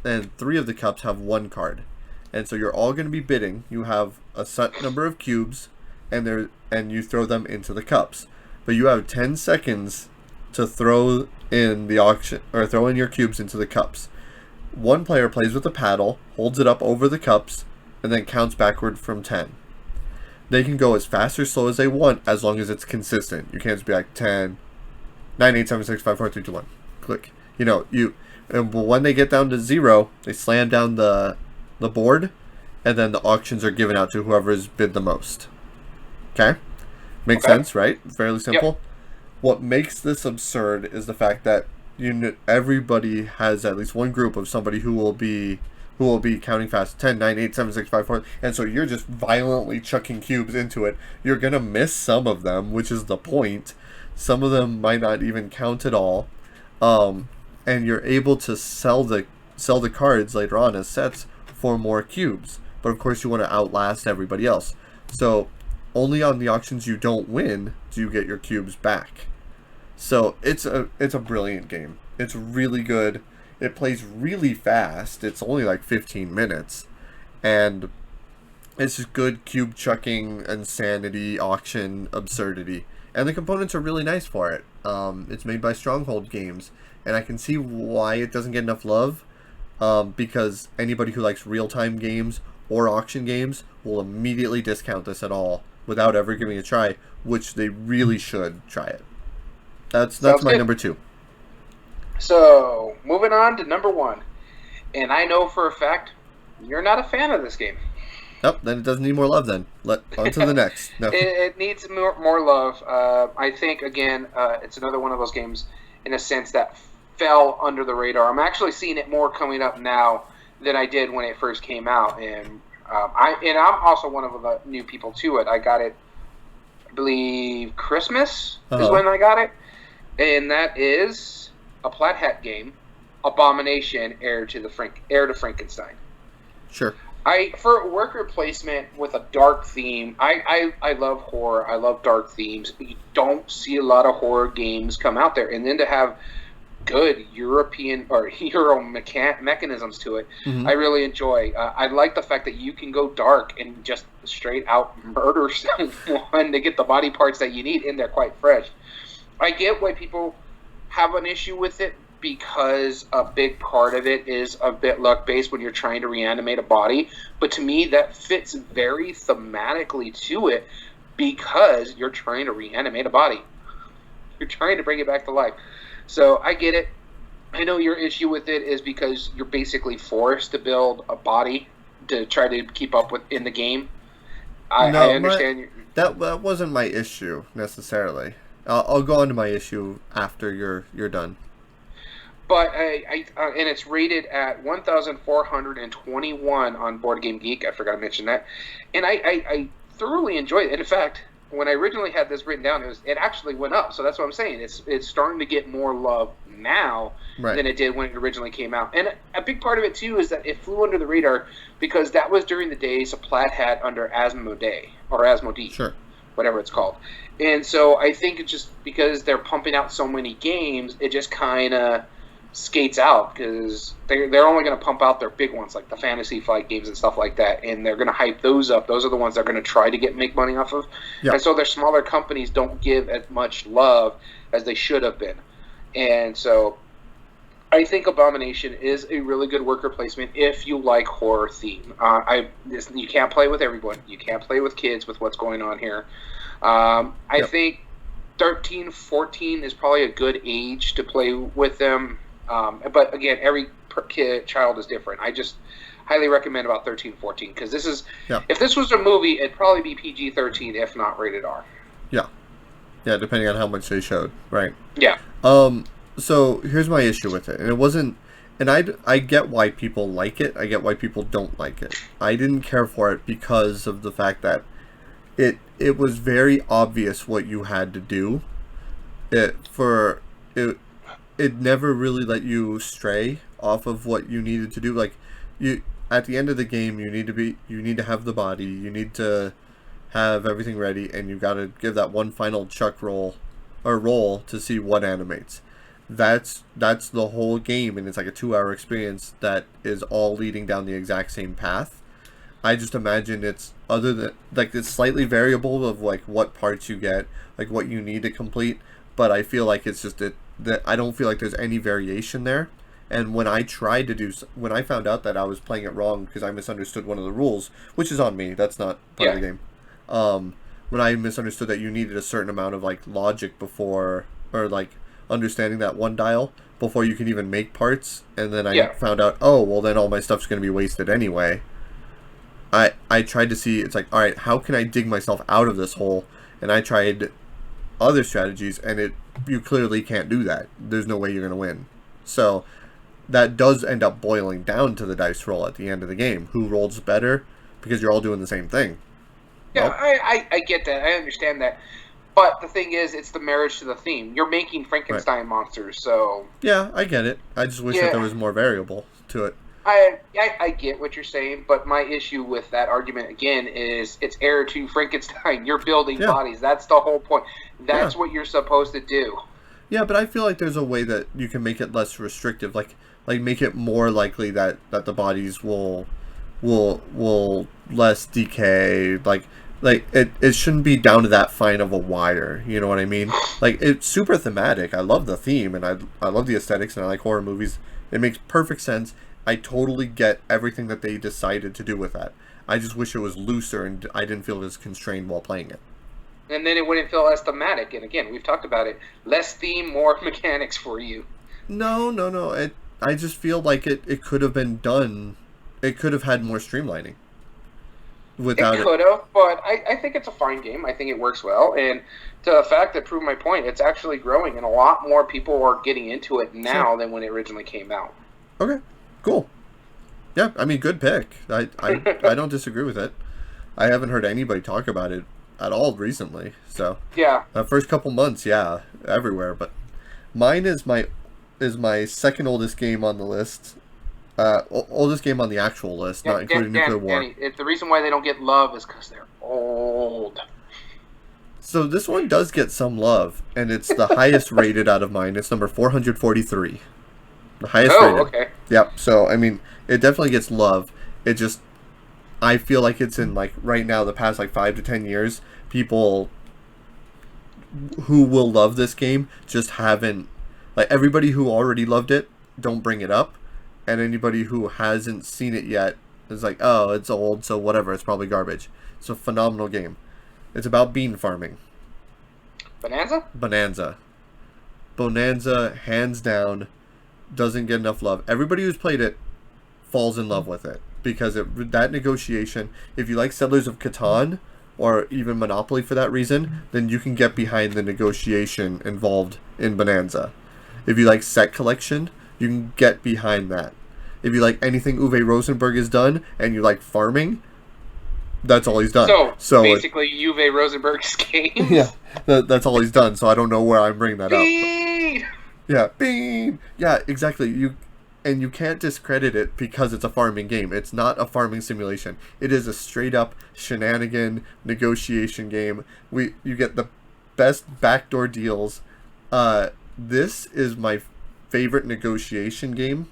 3 of the cups have 1 card. And so you're all going to be bidding. You have a set number of cubes, and you throw them into the cups. But you have 10 seconds to throw in the auction, or throw in your cubes into the cups. One player plays with a paddle, holds it up over the cups, and then counts backward from 10. They can go as fast or slow as they want, as long as it's consistent. You can't just be like 10, 9, 8, 7, 6, 5, 4, 3, 2, 1. Click. And when they get down to 0, they slam down the board, and then the auctions are given out to whoever's bid the most. Okay? Makes sense, right? Fairly simple. Yep. What makes this absurd is the fact that everybody has at least one group of somebody who will be counting fast. 10, 9, 8, 7, 6, 5, 4. And so you're just violently chucking cubes into it. You're going to miss some of them, which is the point. Some of them might not even count at all. And you're able to sell the cards later on as sets for more cubes. But of course you want to outlast everybody else. So only on the auctions you don't win do you get your cubes back. So it's a brilliant game. It's really good. It plays really fast. It's only like 15 minutes. And it's just good cube chucking, insanity, auction, absurdity. And the components are really nice for it. It's made by Stronghold Games. And I can see why it doesn't get enough love. Because anybody who likes real-time games or auction games will immediately discount this at all without ever giving it a try, which they really should try it. That's my number 2. So, moving on to number 1. And I know for a fact you're not a fan of this game. Nope, then it doesn't need more love then. On to the next. No. It needs more love. I think, again, it's another one of those games in a sense that fell under the radar. I'm actually seeing it more coming up now than I did when it first came out. And I'm also one of the new people to it. I got it, I believe, Christmas is when I got it. And that is a Plaid Hat game, Abomination, Heir to Frankenstein. Sure. For worker placement with a dark theme, I love horror. I love dark themes. You don't see a lot of horror games come out there. And then to have good European or Euro mechanisms to it, I really enjoy. I like the fact that you can go dark and just straight out murder someone to get the body parts that you need in there quite fresh. I get why people have an issue with it, because a big part of it is a bit luck-based when you're trying to reanimate a body. But to me, that fits very thematically to it, because you're trying to reanimate a body. You're trying to bring it back to life. So I get it. I know your issue with it is because you're basically forced to build a body to try to keep up with in the game. I understand. That wasn't my issue necessarily. I'll go on to my issue after you're done. but and it's rated at 1,421 on Board Game Geek. I forgot to mention that, and I thoroughly enjoyed it. And in fact, when I originally had this written down, it actually went up. So that's what I'm saying. It's starting to get more love now than it did when it originally came out. And a big part of it too is that it flew under the radar because that was during the days of Plaid Hat under Asmodee or Asmodee, Sure, whatever it's called. And so I think it's just because they're pumping out so many games, it just kind of skates out because they're only going to pump out their big ones like the Fantasy Flight games and stuff like that, and they're going to hype those up. Those are the ones they're going to try to make money off of. Yep. And so their smaller companies don't give as much love as they should have been. And so I think Abomination is a really good worker placement if you like horror theme. You can't play with everyone. You can't play with kids with what's going on here. I think 13, 14 is probably a good age to play with them. But again, every child is different. I just highly recommend about 13, 14 because this is, if this was a movie, it'd probably be PG-13 if not rated R. Yeah, depending on how much they showed, right? Yeah. So here's my issue with it, and it wasn't, and I get why people like it. I get why people don't like it. I didn't care for it because of the fact that it was very obvious what you had to do. It never really let you stray off of what you needed to do. Like you at the end of the game, you need to have the body, you need to have everything ready, and you got to give that one final chuck roll to see what animates. That's the whole game, and it's like a 2-hour experience that is all leading down the exact same path. I just imagine it's other than like it's slightly variable of like what parts you get, like what you need to complete, but I feel like it's just that I don't feel like there's any variation there. And when I found out that I was playing it wrong because I misunderstood one of the rules, which is on me, that's not part of the game. When I misunderstood that you needed a certain amount of like logic before, or like understanding that one dial before you can even make parts, and then I found out, oh well, then all my stuff's going to be wasted anyway. I tried to see, it's like, all right, how can I dig myself out of this hole? And I tried other strategies, and you clearly can't do that. There's no way you're going to win. So that does end up boiling down to the dice roll at the end of the game. Who rolls better? Because you're all doing the same thing. Yeah, well, I get that. I understand that. But the thing is, it's the marriage to the theme. You're making Frankenstein monsters, so... Yeah, I get it. I just wish that there was more variable to it. I get what you're saying, but my issue with that argument, again, is it's heir to Frankenstein. You're building bodies. That's the whole point. That's what you're supposed to do. Yeah, but I feel like there's a way that you can make it less restrictive. Like make it more likely that the bodies will less decay. Like it shouldn't be down to that fine of a wire. You know what I mean? Like, it's super thematic. I love the theme, and I love the aesthetics, and I like horror movies. It makes perfect sense. I totally get everything that they decided to do with that. I just wish it was looser, and I didn't feel as constrained while playing it. And then it wouldn't feel as thematic. And again, we've talked about it. Less theme, more mechanics for you. No. I just feel like it could have been done. It could have had more streamlining. It could have, but I think it's a fine game. I think it works well. And to the fact that proved my point, it's actually growing, and a lot more people are getting into it now than when it originally came out. Okay, cool. Yeah, I mean, good pick. I don't disagree with it. I haven't heard anybody talk about it at all recently. So yeah, the first couple months, everywhere. But mine is my second oldest game on the list. Oldest game on the actual list, not including Nuclear War. Danny, the reason why they don't get love is because they're old. So this one does get some love, and it's the highest rated out of mine. It's number 443. The highest rated. Oh, okay. Yep. So, I mean, it definitely gets love. It just, I feel like it's in, like, right now, the past, like, 5 to 10 years, people who will love this game just haven't, like, everybody who already loved it, don't bring it up. And anybody who hasn't seen it yet is like, oh, it's old, so whatever, it's probably garbage. It's a phenomenal game. It's about bean farming. Bonanza, hands down, doesn't get enough love. Everybody who's played it falls in love with it. Because that negotiation, if you like Settlers of Catan, or even Monopoly for that reason, then you can get behind the negotiation involved in Bonanza. If you like set collection, you can get behind that. If you like anything Uwe Rosenberg has done and you like farming, that's all he's done. So basically, Uwe Rosenberg's games. Yeah, that's all he's done. So I don't know where I'm bringing that up. Bean! Yeah, bean. Yeah, exactly. You can't discredit it because it's a farming game. It's not a farming simulation. It is a straight up shenanigan negotiation game. You get the best backdoor deals. This is my favorite negotiation game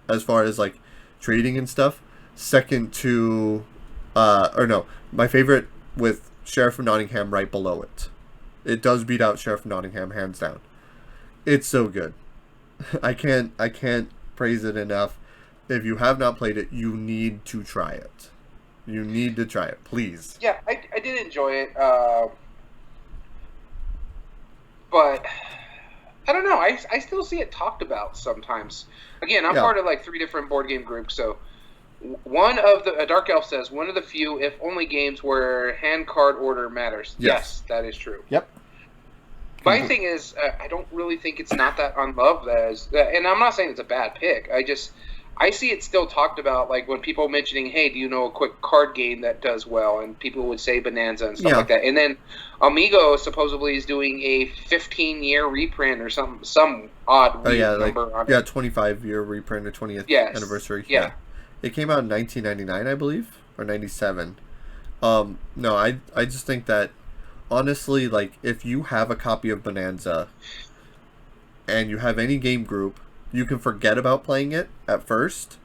as far as like trading and stuff. Second to my favorite with Sheriff of Nottingham right below it. It does beat out Sheriff of Nottingham hands down. It's so good. I can't praise it enough. If you have not played it, you need to try it. You need to try it, please. Yeah, I did enjoy it, but I don't know. I still see it talked about sometimes. Again, I'm part of like 3 different board game groups, so one of the Dark Elf says one of the few, if only, games where hand card order matters. Yes, that is true. Yep. My thing is, I don't really think it's not that unloved and I'm not saying it's a bad pick. I see it still talked about, like when people mentioning, hey, do you know a quick card game that does well? And people would say Bonanza and stuff like that. And then Amigo supposedly is doing a 15-year reprint or some odd number on it. 25-year reprint or 20th anniversary. Yeah. It came out in 1999, I believe, or 97. No, I just think that, honestly, like, if you have a copy of Bonanza and you have any game group, you can forget about playing it at first,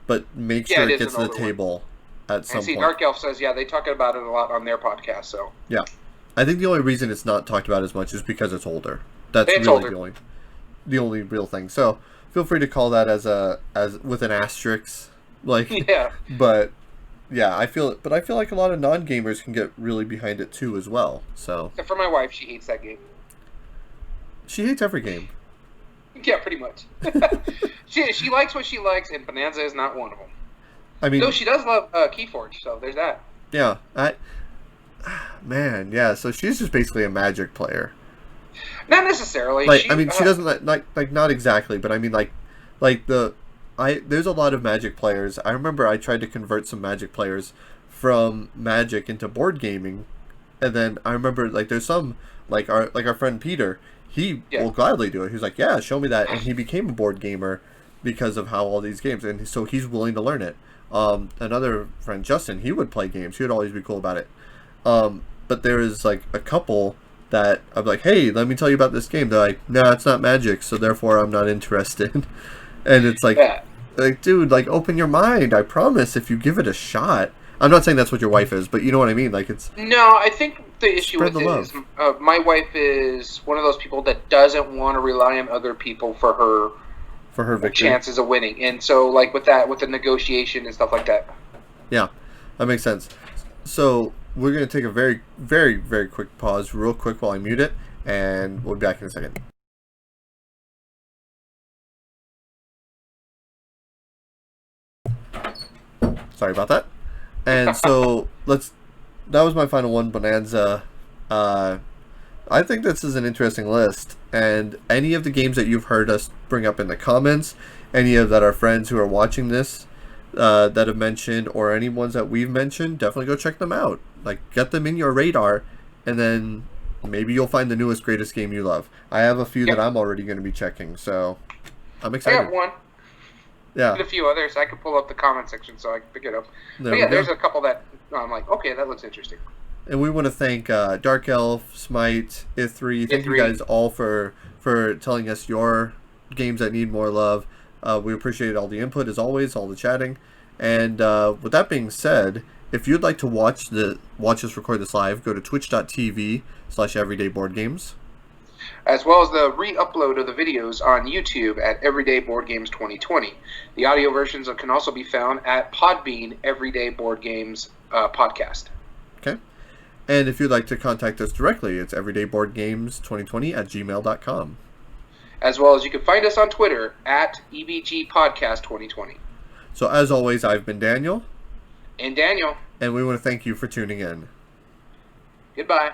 but make sure it gets to the table at some point. Dark Elf says, they talk about it a lot on their podcast, so. Yeah. I think the only reason it's not talked about as much is because it's older. That's really older. The only real thing. So, feel free to call that as with an asterisk. Like, but yeah, I feel like a lot of non-gamers can get really behind it too as well. So, except for my wife, she hates that game. She hates every game. Yeah, pretty much. she likes what she likes, and Bonanza is not one of them. I mean, no, she does love Keyforge, so there's that. Yeah, so she's just basically a Magic player. Not necessarily. Like, she doesn't like not exactly, but I mean there's a lot of Magic players. I remember I tried to convert some Magic players from Magic into board gaming, and then I remember like there's some like our friend Peter. He will gladly do it. He's like, yeah, show me that, and he became a board gamer because of how all these games, and so he's willing to learn it. Another friend, Justin, he would play games. He would always be cool about it. But there is like a couple that I'm like, hey, let me tell you about this game. They're like, nah, it's not Magic, so therefore I'm not interested. And it's like, dude, like, open your mind. I promise, if you give it a shot. I'm not saying that's what your wife is, but you know what I mean. Like, it's no. I think the issue with it is my wife is one of those people that doesn't want to rely on other people for her victory. Chances of winning, and so like with the negotiation and stuff like that. Yeah, that makes sense. So we're gonna take a very, very, very quick pause, real quick, while I mute it, and we'll be back in a second. Sorry about that. And so that was my final one, Bonanza. I think this is an interesting list, and any of the games that you've heard us bring up in the comments, any of that our friends who are watching this that have mentioned, or any ones that we've mentioned, definitely go check them out. Like, get them in your radar, and then maybe you'll find the newest, greatest game you love. I have a few that I'm already going to be checking, so I'm excited. I got one. Yeah. And a few others. I could pull up the comment section so I can pick it up. There's a couple that I'm like, okay, that looks interesting. And we want to thank Dark Elf, Smite, Ith3. Thank you guys all for telling us your games that need more love. We appreciate all the input, as always, all the chatting. And with that being said, if you'd like to watch us record this live, go to twitch.tv/everydayboardgames. As well as the re-upload of the videos on YouTube at Everyday Board Games 2020. The audio versions can also be found at Podbean Everyday Board Games podcast. Okay. And if you'd like to contact us directly, it's everydayboardgames2020@gmail.com. As well as you can find us on Twitter at EBG Podcast 2020. So as always, I've been Daniel. And Daniel. And we want to thank you for tuning in. Goodbye.